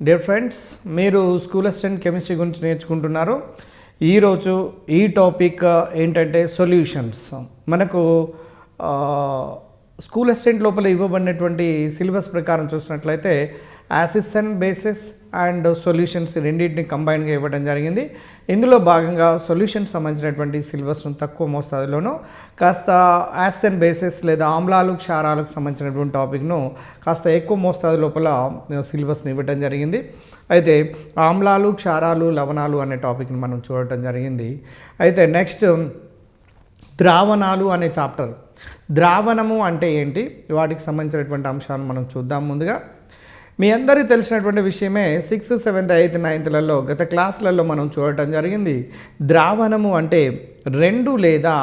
Dear friends, మీరు school assistant chemistry గురించి నేర్చుకుంటున్నారు. ఈరోజు ఈ టాపిక్ ఏంటంటే సొల్యూషన్స్. మనకు స్కూల్ అసిస్టెంట్ లోపల ఇవ్వబడినటువంటి సిలబస్ ప్రకారం చూసినట్లయితే acids and bases and solutions రెండింటిని కంబైన్గా ఇవ్వడం జరిగింది. ఇందులో భాగంగా సొల్యూషన్స్ సంబంధించినటువంటి సిలబస్ను తక్కువ మోతాదులోనూ కాస్త యాసిడ్స్ అండ్ బేసెస్ లేదా ఆమ్లాలు క్షారాలకు సంబంధించినటువంటి టాపిక్ను కాస్త ఎక్కువ మోతాదు లోపల సిలబస్ని ఇవ్వడం జరిగింది. అయితే ఆమ్లాలు క్షారాలు లవణాలు అనే టాపిక్ని మనం చూడటం జరిగింది. అయితే నెక్స్ట్ ద్రావణాలు అనే చాప్టర్. ద్రావణము అంటే ఏంటి, వాటికి సంబంధించినటువంటి అంశాలను మనం చూద్దాం. ముందుగా మీ అందరికీ తెలిసినటువంటి విషయమే 6th, 7th, 8th, 9thలలో గత క్లాసులలో మనం చూడటం జరిగింది. ద్రావణము అంటే రెండు లేదా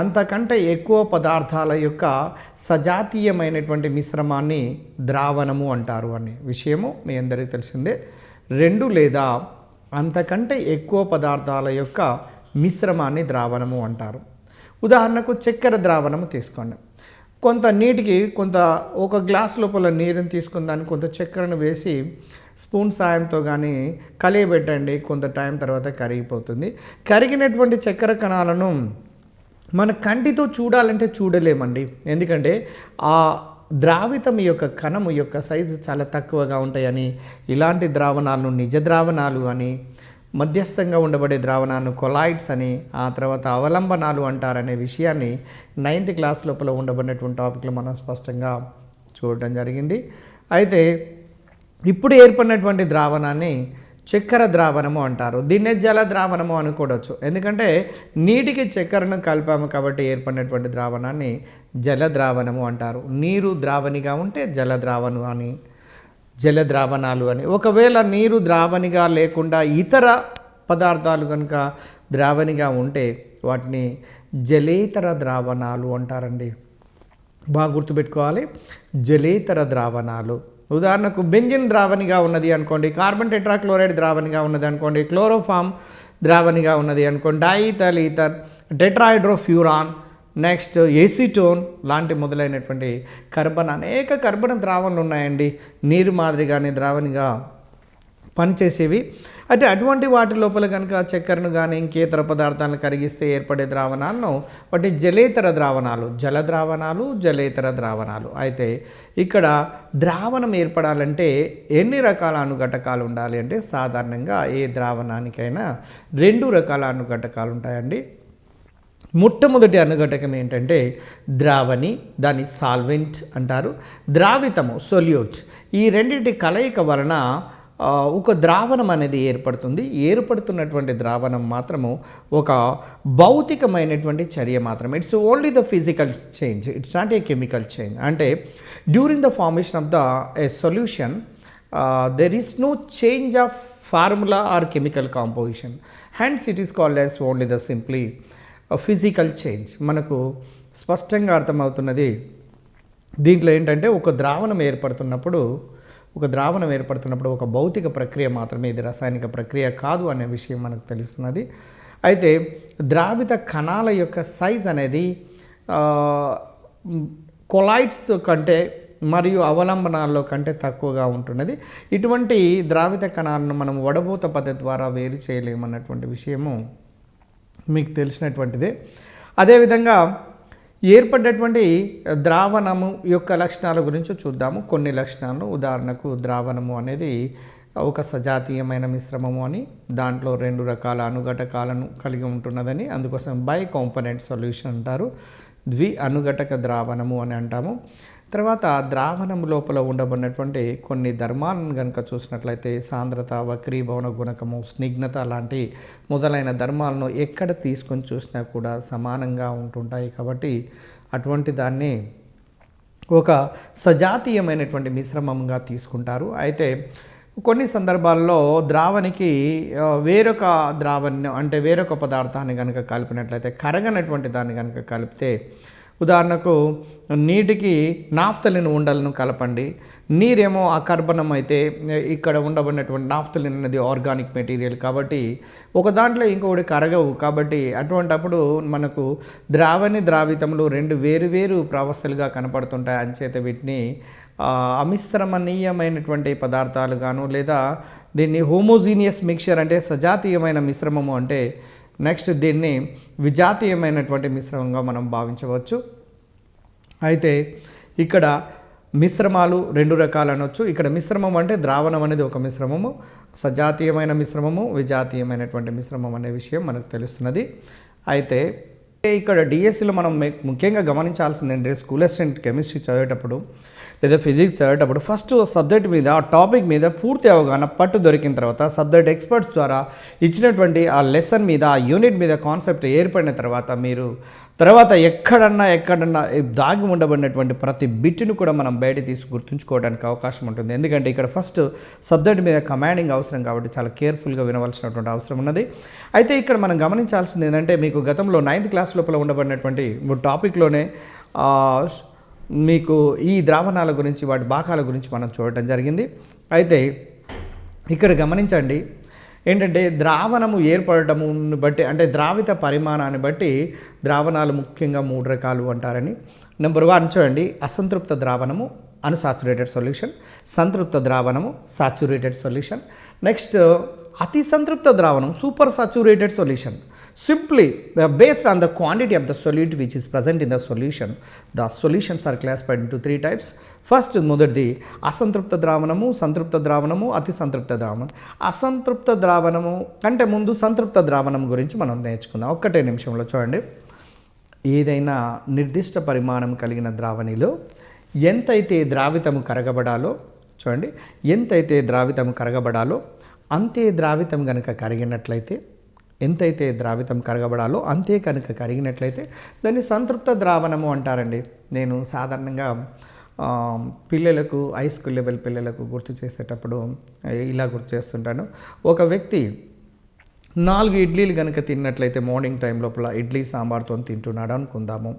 అంతకంటే ఎక్కువ పదార్థాల యొక్క సజాతీయమైనటువంటి మిశ్రమాన్ని ద్రావణము అంటారు అనే విషయము మీ అందరికీ తెలిసిందే. రెండు లేదా అంతకంటే ఎక్కువ పదార్థాల యొక్క మిశ్రమాన్ని ద్రావణము అంటారు. ఉదాహరణకు చక్కెర ద్రావణము తీసుకోండి. కొంత నీటికి ఒక గ్లాస్ లోపల నీరుని తీసుకుని దాన్ని కొంత చక్కెరను వేసి స్పూన్ సాయంతో కానీ కలియబెట్టండి. కొంత టైం తర్వాత కరిగిపోతుంది. కరిగినటువంటి చక్కెర కణాలను మన కంటితో చూడాలంటే చూడలేమండి. ఎందుకంటే ఆ ద్రావితం యొక్క కణము యొక్క సైజు చాలా తక్కువగా ఉంటాయని, ఇలాంటి ద్రావణాలను నిజ ద్రావణాలు అని, మధ్యస్థంగా ఉండబడే ద్రావణాలను కొలాయిడ్స్ అని, ఆ తర్వాత అవలంబనాలు అంటారనే విషయాన్ని 9th క్లాస్ లోపల ఉండబడినటువంటి టాపిక్లో మనం స్పష్టంగా చూడటం జరిగింది. అయితే ఇప్పుడు ఏర్పడినటువంటి ద్రావణాన్ని చక్కెర ద్రావణము అంటారు. దీన్నే జల ద్రావణము అనుకోవచ్చు. ఎందుకంటే నీటికి చక్కెరను కలిపాము కాబట్టి ఏర్పడినటువంటి ద్రావణాన్ని జల ద్రావణము అంటారు. నీరు ద్రావణిగా ఉంటే జల ద్రావణం అని, జల ద్రావణాలు అని. ఒకవేళ నీరు ద్రావణిగా లేకుండా ఇతర పదార్థాలు కనుక ద్రావణిగా ఉంటే వాటిని జలేతర ద్రావణాలు అంటారండి. బాగా గుర్తుపెట్టుకోవాలి, జలేతర ద్రావణాలు. ఉదాహరణకు బెంజిన్ ద్రావణిగా ఉన్నది అనుకోండి, కార్బన్ టెట్రాక్లోరైడ్ ద్రావణిగా ఉన్నది అనుకోండి, క్లోరోఫామ్ ద్రావణిగా ఉన్నది అనుకోండి, డైఈథర్ ఈథర్, టెట్రాహైడ్రోఫ్యూరాన్, నెక్స్ట్ ఎసిటోన్ లాంటి మొదలైనటువంటి అనేక కర్బన ద్రావణాలు ఉన్నాయండి, నీరు మాదిరిగానే ద్రావణిగా పనిచేసేవి. అంటే అటువంటి వాటి లోపల కనుక చక్కెరను కానీ ఇంకేతర పదార్థాలను కరిగిస్తే ఏర్పడే ద్రావణాలను వాటి జలేతర ద్రావణాలు, జల ద్రావణాలు, జలేతర ద్రావణాలు. అయితే ఇక్కడ ద్రావణం ఏర్పడాలంటే ఎన్ని రకాల అణుఘటకాలు ఉండాలి అంటే సాధారణంగా ఏ ద్రావణానికైనా 2 రకాల అణుఘటకాలు ఉంటాయండి. మొట్టమొదటి అణుఘటకం ఏంటంటే ద్రావణి, దాని సాల్వెంట్ అంటారు. ద్రావితము, సొల్యూట్. ఈ రెండింటి కలయిక వలన ఒక ద్రావణం అనేది ఏర్పడుతుంది. ఏర్పడుతున్నటువంటి ద్రావణం మాత్రము ఒక భౌతికమైనటువంటి చర్య మాత్రమే. It's only the physical change, it's not a chemical change. అంటే during the formation of the a solution there is no change of formula or chemical composition, hence it is called as only the simply physical change. మనకు స్పష్టంగా అర్థమవుతున్నది. దీంట్లో ఏంటంటే ఒక ద్రావణం ఏర్పడుతున్నప్పుడు ఒక భౌతిక ప్రక్రియ మాత్రమే, ఇది రసాయనిక ప్రక్రియ కాదు అనే విషయం మనకు తెలుస్తున్నది. అయితే ద్రావిత కణాల యొక్క సైజ్ అనేది కొలాయిడ్స్ కంటే మరియు అవలంబనాల్లో కంటే తక్కువగా ఉంటున్నది. ఇటువంటి ద్రావిత కణాలను మనం వడబోత పద్ధతి ద్వారా వేరు చేయలేమన్నటువంటి విషయము మీకు తెలిసినటువంటిదే. అదేవిధంగా ఏర్పడ్డటువంటి ద్రావణము యొక్క లక్షణాల గురించి చూద్దాము. కొన్ని లక్షణాలను, ఉదాహరణకు ద్రావణము అనేది ఒక సజాతీయమైన మిశ్రమము అని, దాంట్లో 2 రకాల అణుఘటకాలను కలిగి ఉంటున్నదని, అందుకోసం బై కాంపోనెంట్ సొల్యూషన్ అంటారు. ద్వి అణుఘటక ద్రావణము అని అంటాము. తర్వాత ద్రావణం లోపల ఉండబడినటువంటి కొన్ని ధర్మాలను కనుక చూసినట్లయితే సాంద్రత, వక్రీభవన గుణకము, స్నిగ్ధత లాంటి మొదలైన ధర్మాలను ఎక్కడ తీసుకొని చూసినా కూడా సమానంగా ఉంటుంటాయి. కాబట్టి అటువంటి దాన్ని ఒక సజాతీయమైనటువంటి మిశ్రమంగా తీసుకుంటారు. అయితే కొన్ని సందర్భాల్లో ద్రావణికి వేరొక ద్రావణ్యం అంటే వేరొక పదార్థాన్ని కనుక కలిపినట్లయితే, కరగనటువంటి దాన్ని కనుక కలిపితే ఉదాహరణకు నీటికి నాఫ్తలిన్ ఉండలను కలపండి, నీరేమో అకర్బనం అయితే ఇక్కడ ఉండబడినటువంటి నాఫ్తలిన్ అనేది ఆర్గానిక్ మెటీరియల్ కాబట్టి ఒక దాంట్లో ఇంకొకటి కరగవు. కాబట్టి అటువంటప్పుడు మనకు ద్రావితములు రెండు వేరు ప్రావస్థలుగా కనపడుతుంటాయి. అంచేత వీటిని అమిశ్రమణీయమైనటువంటి పదార్థాలుగాను, లేదా దీన్ని హోమోజీనియస్ మిక్చర్ అంటే సజాతీయమైన మిశ్రమము అంటే నెక్స్ట్ దీన్ని విజాతీయమైనటువంటి మిశ్రమంగా మనం భావించవచ్చు. అయితే ఇక్కడ మిశ్రమాలు రెండు రకాలు అనొచ్చు. ఇక్కడ మిశ్రమం అంటే ద్రావణం అనేది ఒక మిశ్రమము, సజాతీయమైన మిశ్రమము, విజాతీయమైనటువంటి మిశ్రమం అనే విషయం మనకు తెలుస్తున్నది. అయితే ఇక్కడ డిఎస్సిలో మనం ముఖ్యంగా గమనించాల్సింది ఏంటంటే స్కూల్ అసిస్టెంట్ కెమిస్ట్రీ చదివేటప్పుడు లేదా ఫిజిక్స్ చదివేటప్పుడు ఫస్ట్ సబ్జెక్ట్ మీద ఆ టాపిక్ మీద పూర్తి అవగాహన పట్టు దొరికిన తర్వాత సబ్జెక్ట్ ఎక్స్పర్ట్స్ ద్వారా ఇచ్చినటువంటి ఆ లెసన్ మీద ఆ యూనిట్ మీద కాన్సెప్ట్ ఏర్పడిన తర్వాత మీరు తర్వాత ఎక్కడన్నా దాగి ఉండబడినటువంటి ప్రతి బిట్ను కూడా మనం బయట తీసి గుర్తుంచుకోవడానికి అవకాశం ఉంటుంది. ఎందుకంటే ఇక్కడ ఫస్ట్ సబ్జెక్ట్ మీద కమాండింగ్ అవసరం కాబట్టి చాలా కేర్ఫుల్గా వినవలసినటువంటి అవసరం ఉన్నది. అయితే ఇక్కడ మనం గమనించాల్సింది ఏంటంటే మీకు గతంలో 9th క్లాస్ లోపల ఉండబడినటువంటి టాపిక్లోనే మీకు ఈ ద్రావణాల గురించి వాటి భాగాల గురించి మనం చూడటం జరిగింది. అయితే ఇక్కడ గమనించండి ఏంటంటే ద్రావణము ఏర్పడటమును బట్టి అంటే ద్రావిత పరిమాణాన్ని బట్టి ద్రావణాలు ముఖ్యంగా 3 రకాలు అంటారని. నెంబర్ 1 చూడండి, అసంతృప్త ద్రావణము అన్సాచురేటెడ్ సొల్యూషన్, సంతృప్త ద్రావణము సాచురేటెడ్ సొల్యూషన్. నెక్స్ట్ అతి సంతృప్త ద్రావణం super saturated solution. Simply based on the quantity of the solute which is present in the solution, the solutions are classified into 3 types. First మొదటిది అసంతృప్త ద్రావణము, సంతృప్త ద్రావణము, అతి సంతృప్త ద్రావణం. అసంతృప్త ద్రావణము కంటే ముందు సంతృప్త ద్రావణం గురించి మనం నేర్చుకుందాం. ఒక్కటే నిమిషంలో చూడండి. ఏదైనా నిర్దిష్ట పరిమాణం కలిగిన ద్రావణిలో ఎంతైతే ద్రావితము కరగబడాలో చూడండి, ఎంతైతే ద్రావితం కరగబడాలో అంతే ద్రావితం కనుక కరిగినట్లయితే ఎంతైతే ద్రావితం కరగబడాలో అంతే కనుక కరిగినట్లయితే దాన్ని సంతృప్త ద్రావణము అంటారండి. నేను సాధారణంగా పిల్లలకు హై స్కూల్ లెవెల్ పిల్లలకు గుర్తు చేసేటప్పుడు ఇలా గుర్తు చేస్తుంటాను. ఒక వ్యక్తి 4 ఇడ్లీలు కనుక తిన్నట్లయితే మార్నింగ్ టైం లోపల ఇడ్లీ సాంబార్తో తింటున్నాడు అనుకుందాము.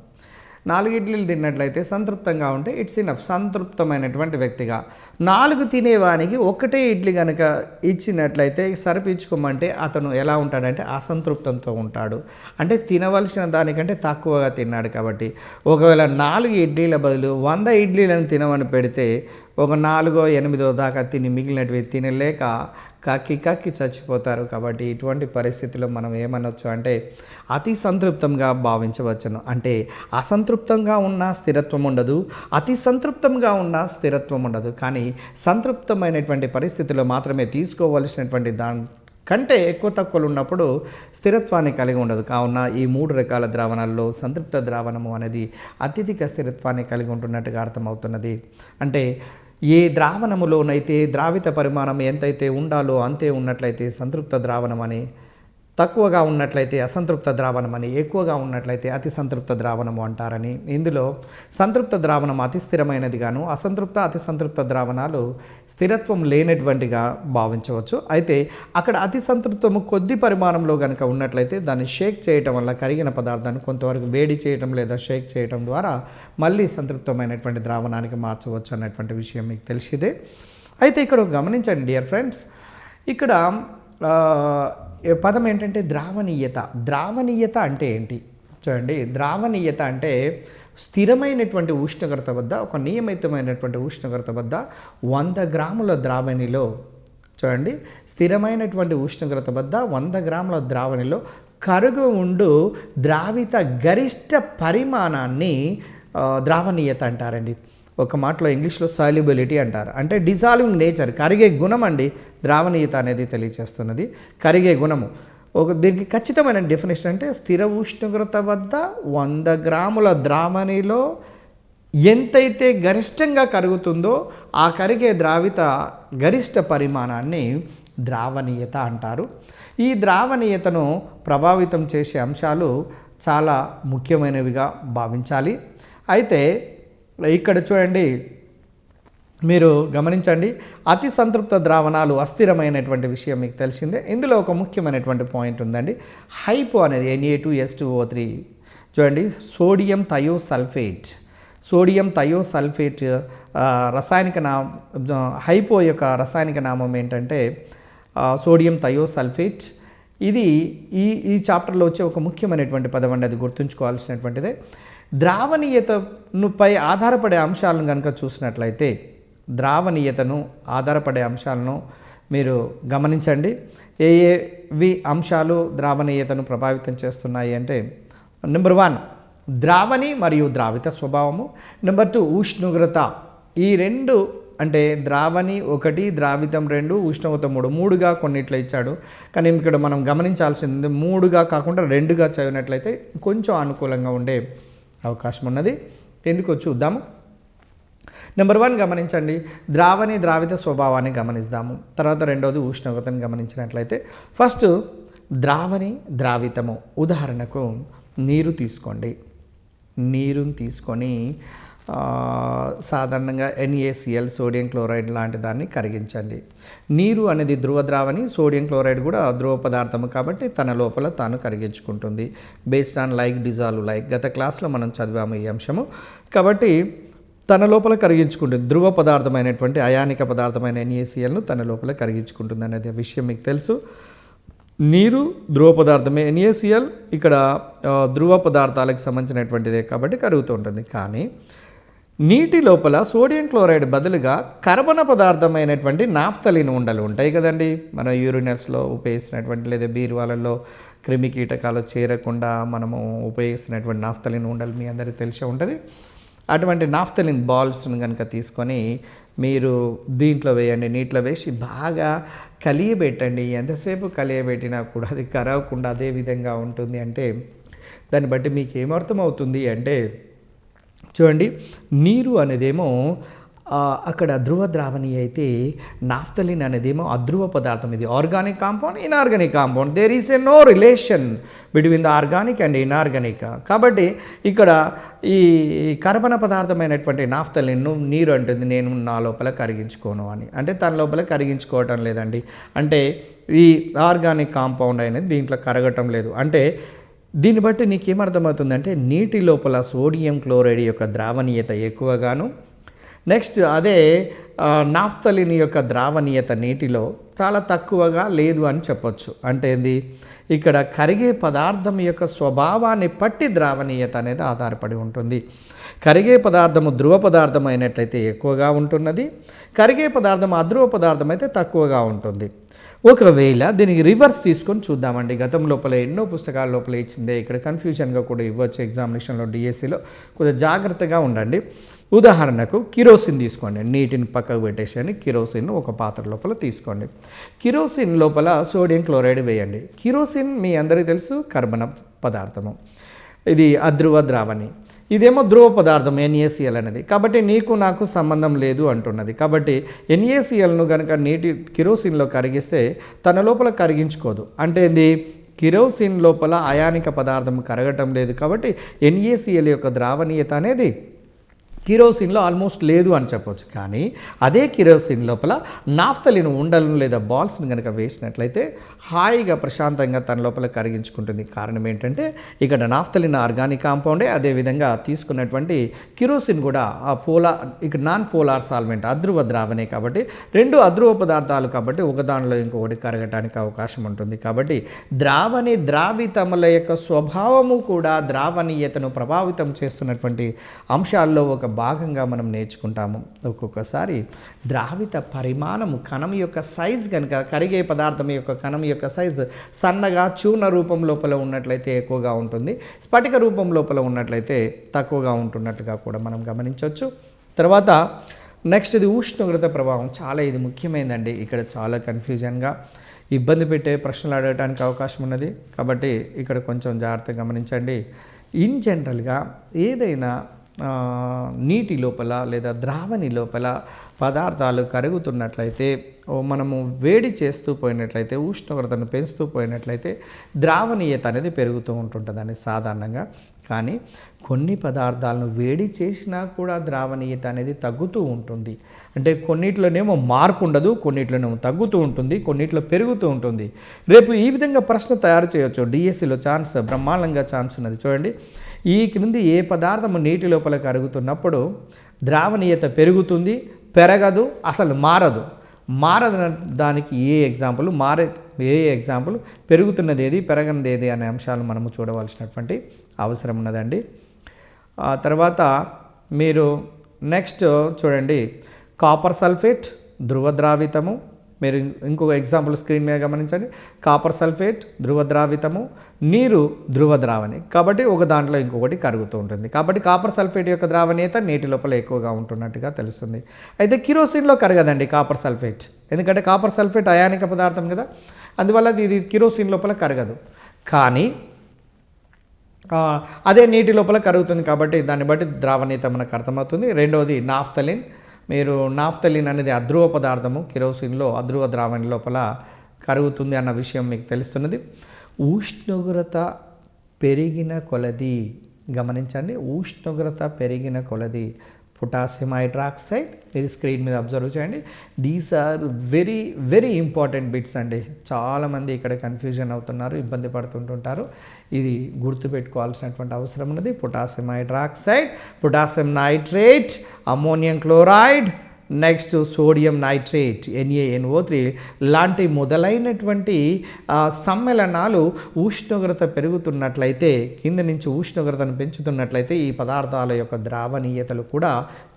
4 ఇడ్లీలు తిన్నట్లయితే సంతృప్తంగా ఉంటే ఇట్స్ ఇనఫ్, సంతృప్తమైనటువంటి వ్యక్తిగా. 4 తినేవానికి ఒకటే ఇడ్లీ కనుక ఇచ్చినట్లయితే సరిపించుకోమంటే అతను ఎలా ఉంటాడంటే అసంతృప్తంతో ఉంటాడు. అంటే తినవలసిన దానికంటే తక్కువగా తిన్నాడు. కాబట్టి ఒకవేళ 4 ఇడ్లీల బదులు 100 ఇడ్లీలను తినమని పెడితే ఒక 4 8 దాకా తిని మిగిలినవి తినలేక కక్కి చచ్చిపోతారు. కాబట్టి ఇటువంటి పరిస్థితిలో మనం ఏమనొచ్చు అంటే అతి సంతృప్తంగా భావించవచ్చును. అంటే అసంతృప్తంగా ఉన్న స్థిరత్వం ఉండదు, అతి సంతృప్తంగా ఉన్న స్థిరత్వం ఉండదు. కానీ సంతృప్తమైనటువంటి పరిస్థితిలో మాత్రమే తీసుకోవలసినటువంటి కంటే ఎక్కువ తక్కువలు ఉన్నప్పుడు స్థిరత్వాన్ని కలిగి ఉండదు. కావున ఈ 3 రకాల ద్రావణాల్లో సంతృప్త ద్రావణము అనేది అత్యధిక స్థిరత్వాన్ని కలిగి ఉంటున్నట్టుగా అర్థమవుతున్నది. అంటే ఏ ద్రావణములోనైతే ద్రావిత పరిమాణం ఎంతైతే ఉండాలో అంతే ఉన్నట్లయితే సంతృప్త ద్రావణం అని, తక్కువగా ఉన్నట్లయితే అసంతృప్త ద్రావణం అని, ఎక్కువగా ఉన్నట్లయితే అతి సంతృప్త ద్రావణము అంటారని. ఇందులో సంతృప్త ద్రావణం అతి స్థిరమైనది గాను, అతి సంతృప్త ద్రావణాలు స్థిరత్వం లేనటువంటిగా భావించవచ్చు. అయితే అక్కడ అతి సంతృప్తము కొద్ది పరిమాణంలో కనుక ఉన్నట్లయితే దాన్ని షేక్ చేయటం వల్ల కరిగిన పదార్థాన్ని కొంతవరకు వేడి చేయటం లేదా షేక్ చేయటం ద్వారా మళ్ళీ సంతృప్తమైనటువంటి ద్రావణానికి మార్చవచ్చు అన్నటువంటి విషయం మీకు తెలిసిదే. అయితే ఇక్కడ గమనించండి డియర్ ఫ్రెండ్స్, ఇక్కడ పదం ఏంటంటే ద్రావణీయత. ద్రావణీయత అంటే ఏంటి చూడండి. ద్రావణీయత అంటే స్థిరమైనటువంటి ఉష్ణోగ్రత వద్ద, ఒక నియమితమైనటువంటి ఉష్ణోగ్రత వద్ద 100 గ్రాముల ద్రావణిలో చూడండి, స్థిరమైనటువంటి ఉష్ణోగ్రత వద్ద 100 గ్రాముల ద్రావణిలో కరుగు ఉండు ద్రావిత గరిష్ట పరిమాణాన్ని ద్రావణీయత అంటారండి. ఒక మాటలో ఇంగ్లీష్లో సాల్యుబిలిటీ అంటారు. అంటే డిజాల్వింగ్ నేచర్, కరిగే గుణం అండి ద్రావణీయత అనేది తెలియచేస్తున్నది. కరిగే గుణము దీనికి ఖచ్చితమైన డెఫినేషన్ అంటే స్థిర ఉష్ణోగ్రత వద్ద 100 గ్రాముల ద్రావణిలో ఎంతైతే గరిష్టంగా కరుగుతుందో ఆ కరిగే ద్రావిత గరిష్ట పరిమాణాన్ని ద్రావణీయత అంటారు. ఈ ద్రావణీయతను ప్రభావితం చేసే అంశాలు చాలా ముఖ్యమైనవిగా భావించాలి. అయితే ఇక్కడ చూడండి, మీరు గమనించండి, అతి సంతృప్త ద్రావణాలు అస్థిరమైనటువంటి విషయం మీకు తెలిసిందే. ఇందులో ఒక ముఖ్యమైనటువంటి పాయింట్ ఉందండి, హైపో అనేది Na2S2O3 చూడండి, సోడియం థయోసల్ఫేట్ రసాయనిక హైపో యొక్క రసాయనిక నామం ఏంటంటే సోడియం థయోసల్ఫేట్. ఇది ఈ చాప్టర్లో వచ్చే ఒక ముఖ్యమైనటువంటి పదం అండి, అది గుర్తుంచుకోవాల్సినటువంటిదే. ద్రావణీయతపై ఆధారపడే అంశాలను కనుక చూసినట్లయితే ఆధారపడే అంశాలను మీరు గమనించండి. ఏవి అంశాలు ద్రావణీయతను ప్రభావితం చేస్తున్నాయి అంటే, నెంబర్ 1 ద్రావణి మరియు ద్రావిత స్వభావము, నెంబర్ 2 ఉష్ణోగ్రత. ఈ రెండు అంటే ద్రావణి 1, ద్రావితం 2, ఉష్ణోగ్రత 3గా కొన్నిట్లో ఇచ్చాడు. కానీ ఇక్కడ మనం గమనించాల్సింది 3గా కాకుండా 2గా చదివినట్లయితే కొంచెం అనుకూలంగా ఉండే అవకాశం ఉన్నది. ఎందుకో చూద్దాము. నెంబర్ 1 గమనించండి, ద్రావిత స్వభావాన్ని గమనిద్దాము. తర్వాత రెండవది ఉష్ణోగ్రతను గమనించినట్లయితే, ఫస్ట్ ద్రావితము. ఉదాహరణకు నీరుని తీసుకొని సాధారణంగా NaCl సోడియం క్లోరైడ్ లాంటి దాన్ని కరిగించండి. నీరు అనేది ధ్రువ ద్రావణి, సోడియం క్లోరైడ్ కూడా ధ్రువ పదార్థము కాబట్టి తన లోపల తాను కరిగించుకుంటుంది. బేస్డ్ ఆన్ డిజాల్వ్ గత క్లాస్లో మనం చదివాము ఈ అంశము. కాబట్టి తన లోపల కరిగించుకుంటుంది. ధ్రువ పదార్థమైనటువంటి అయానిక పదార్థమైన NaClను తన లోపల కరిగించుకుంటుంది అనేది విషయం మీకు తెలుసు. నీరు ధ్రువ పదార్థమే, NaCl ఇక్కడ ధ్రువ పదార్థాలకు సంబంధించినటువంటిదే కాబట్టి కరుగుతూ ఉంటుంది. కానీ నీటి లోపల సోడియం క్లోరైడ్ బదులుగా కర్బన పదార్థమైనటువంటి నాఫ్తలిన్ ఉండలు ఉంటాయి కదండి. మన యూరినల్స్లో ఉపయోగిస్తున్నటువంటి లేదా బీరువాలలో క్రిమి కీటకాలు చేరకుండా మనము ఉపయోగిస్తున్నటువంటి నాఫ్తలిన్ ఉండలు మీ అందరికీ తెలిసే ఉంటుంది. అటువంటి నాఫ్తలిన్ బాల్స్ను కనుక తీసుకొని మీరు దీంట్లో వేయండి, నీటిలో వేసి బాగా కలియబెట్టండి. ఎంతసేపు కలియబెట్టినా కూడా అది కరవకుండా అదే విధంగా ఉంటుంది. అంటే దాన్ని బట్టి మీకు ఏమర్థమవుతుంది అంటే, చూడండి, నీరు అనేదేమో అక్కడ ధ్రువ ద్రావణి అయితే నాఫ్తలిన్ అనేదేమో అధ్రువ పదార్థం. ఇది organic compound, inorganic compound. There is no relation between the organic and inorganic. కాబట్టి ఇక్కడ ఈ కర్బన పదార్థమైనటువంటి నాఫ్తలిన్ను నీరు అంటుంది నేను నా లోపల కరిగించుకోను అని. అంటే తన లోపల కరిగించుకోవటం లేదండి. అంటే ఈ ఆర్గానిక్ కాంపౌండ్ అనేది దీంట్లో కరగటం లేదు. అంటే దీన్ని బట్టి నీకేమర్థమవుతుందంటే నీటి లోపల సోడియం క్లోరైడ్ యొక్క ద్రావణీయత ఎక్కువగాను, నెక్స్ట్ అదే నాఫ్తలిన్ యొక్క ద్రావణీయత నీటిలో చాలా తక్కువగా లేదు అని చెప్పొచ్చు. అంటే ఏంది, ఇక్కడ కరిగే పదార్థం యొక్క స్వభావాన్ని బట్టి ద్రావణీయత అనేది ఆధారపడి ఉంటుంది. కరిగే పదార్థము ధ్రువ పదార్థం అయినట్లయితే ఎక్కువగా ఉంటున్నది, కరిగే పదార్థం అధ్రువ పదార్థం అయితే తక్కువగా ఉంటుంది. ఒకవేళ దీనికి రివర్స్ తీసుకొని చూద్దామండి. గతం లోపల ఎన్నో పుస్తకాల లోపల ఇచ్చిందే, ఇక్కడ కన్ఫ్యూజన్గా కూడా ఇవ్వచ్చు ఎగ్జామినేషన్లో డిఎస్సిలో. కొద్దిగా జాగ్రత్తగా ఉండండి. ఉదాహరణకు కిరోసిన్ తీసుకోండి, నీటిని పక్కకు పెట్టేసి కిరోసిన్ ఒక పాత్ర లోపల తీసుకోండి. కిరోసిన్ లోపల సోడియం క్లోరైడ్ వేయండి. కిరోసిన్ మీ అందరికీ తెలుసు కర్బన పదార్థము, ఇది అధ్రువ ద్రావణి. ఇదేమో ధ్రువ పదార్థం NaCl అనేది. కాబట్టి నీకు నాకు సంబంధం లేదు అంటున్నది. కాబట్టి NaClను కనుక నీటి కిరోసిన్లో కరిగిస్తే తన లోపల కరిగించుకోదు. అంటే ఏంది, కిరోసిన్ లోపల అయానిక పదార్థం కరగటం లేదు కాబట్టి NaCl యొక్క ద్రావణీయత అనేది కిరోసిన్లో ఆల్మోస్ట్ లేదు అని చెప్పవచ్చు. కానీ అదే కిరోసిన్ లోపల నాఫ్తలిన్ ఉండలను లేదా బాల్స్ని కనుక వేసినట్లయితే హాయిగా ప్రశాంతంగా తన లోపల కరిగించుకుంటుంది. కారణం ఏంటంటే ఇక్కడ నాఫ్తలిన్ ఆర్గానిక్ కాంపౌండే, అదేవిధంగా తీసుకున్నటువంటి కిరోసిన్ కూడా ఇక్కడ నాన్ పోలార్ సాల్వెంట్ అధ్రువ ద్రావణే. కాబట్టి రెండు అధ్రువ పదార్థాలు కాబట్టి ఒకదానిలో ఇంకొకటి కరగటానికి అవకాశం ఉంటుంది. కాబట్టి ద్రావితముల యొక్క స్వభావము కూడా ద్రావణీయతను ప్రభావితం చేస్తున్నటువంటి అంశాల్లో ఒక భాగంగా మనం నేర్చుకుంటాము. ఒక్కొక్కసారి ద్రావిత పరిమాణము కణం యొక్క సైజ్ కనుక కరిగే పదార్థం యొక్క కణం యొక్క సైజ్ సన్నగా చూర్ణ రూపం లోపల ఉన్నట్లయితే ఎక్కువగా ఉంటుంది, స్ఫటిక రూపం లోపల ఉన్నట్లయితే తక్కువగా ఉంటున్నట్టుగా కూడా మనం గమనించవచ్చు. తర్వాత నెక్స్ట్ ఇది ఉష్ణోగ్రత ప్రభావం. చాలా ఇది ముఖ్యమైనదండి. ఇక్కడ చాలా కన్ఫ్యూజన్గా ఇబ్బంది పెట్టే ప్రశ్నలు అడగడానికి అవకాశం ఉన్నది. కాబట్టి ఇక్కడ కొంచెం జాగ్రత్తగా గమనించండి. ఇన్ జనరల్గా ఏదైనా నీటి లోపల లేదా ద్రావణి లోపల పదార్థాలు కరుగుతున్నట్లయితే మనము వేడి చేస్తూ పోయినట్లయితే ఉష్ణోగ్రతను పెంచుతూ పోయినట్లయితే ద్రావణీయత అనేది పెరుగుతూ ఉంటుంటుందని సాధారణంగా. కానీ కొన్ని పదార్థాలను వేడి చేసినా కూడా ద్రావణీయత అనేది తగ్గుతూ ఉంటుంది. అంటే కొన్నిట్లోనేమో మార్పు ఉండదు, కొన్నిట్లోనేమో తగ్గుతూ ఉంటుంది, కొన్నిట్లో పెరుగుతూ ఉంటుంది. రేపు ఈ విధంగా ప్రశ్న తయారు చేయవచ్చు. డిఎస్సిలో బ్రహ్మాండంగా ఛాన్స్ ఉన్నది. చూడండి, ఈ క్రింది ఏ పదార్థము నీటి లోపల కరుగుతున్నప్పుడు ద్రావణీయత పెరుగుతుంది, పెరగదు, అసలు మారదు దానికి ఏ ఎగ్జాంపుల్, పెరుగుతున్నది ఏది, పెరగనిది ఏది అనే అంశాలు మనము చూడవలసినటువంటి అవసరం ఉన్నదండి. తర్వాత మీరు నెక్స్ట్ చూడండి, కాపర్ సల్ఫేట్ ధృవద్రావితము. మీరు ఇంకొక ఎగ్జాంపుల్ స్క్రీన్ మీద గమనించండి. కాపర్ సల్ఫేట్ ధృవద్రావితము, నీరు ధృవద్రావణి. కాబట్టి ఒక దాంట్లో ఇంకొకటి కరుగుతూ ఉంటుంది. కాబట్టి కాపర్ సల్ఫేట్ యొక్క ద్రావణీయత నీటి లోపల ఎక్కువగా ఉంటున్నట్టుగా తెలుస్తుంది. అయితే కిరోసిన్లో కరగదండి కాపర్ సల్ఫేట్, ఎందుకంటే కాపర్ సల్ఫేట్ అయానిక పదార్థం కదా, అందువల్ల ఇది కిరోసిన్ లోపల కరగదు. కానీ అదే నీటి లోపల కరుగుతుంది కాబట్టి దాన్ని బట్టి ద్రావణీయత మనకు అర్థమవుతుంది. రెండవది నాఫ్థలిన్. మీరు నాఫ్థలిన్ అనేది అధ్రువ పదార్థము, కిరోసిన్లో అధ్రువ ద్రావణి లోపల కరుగుతుంది అన్న విషయం మీకు తెలుస్తున్నది. ఉష్ణోగ్రత పెరిగిన కొలది గమనించండి, ఉష్ణోగ్రత పెరిగిన కొలది పొటాషియం హైడ్రాక్సైడ్ మీరు స్క్రీన్ మీద అబ్జర్వ్ చేయండి. These are very very important bits అండి. చాలామంది ఇక్కడ కన్ఫ్యూజన్ అవుతున్నారు, ఇబ్బంది పడుతుంటుంటారు. ఇది గుర్తుపెట్టుకోవాల్సినటువంటి అవసరం ఉన్నది. Potassium hydroxide, potassium nitrate, ammonium chloride, next sodium nitrate NaNO3 లాంటి మొదలైనటువంటి సమ్మేళనాలు ఉష్ణోగ్రత పెరుగుతున్నట్లయితే, కింద నుంచి ఉష్ణోగ్రతను పెంచుతున్నట్లయితే ఈ పదార్థాల యొక్క ద్రావణీయతలు కూడా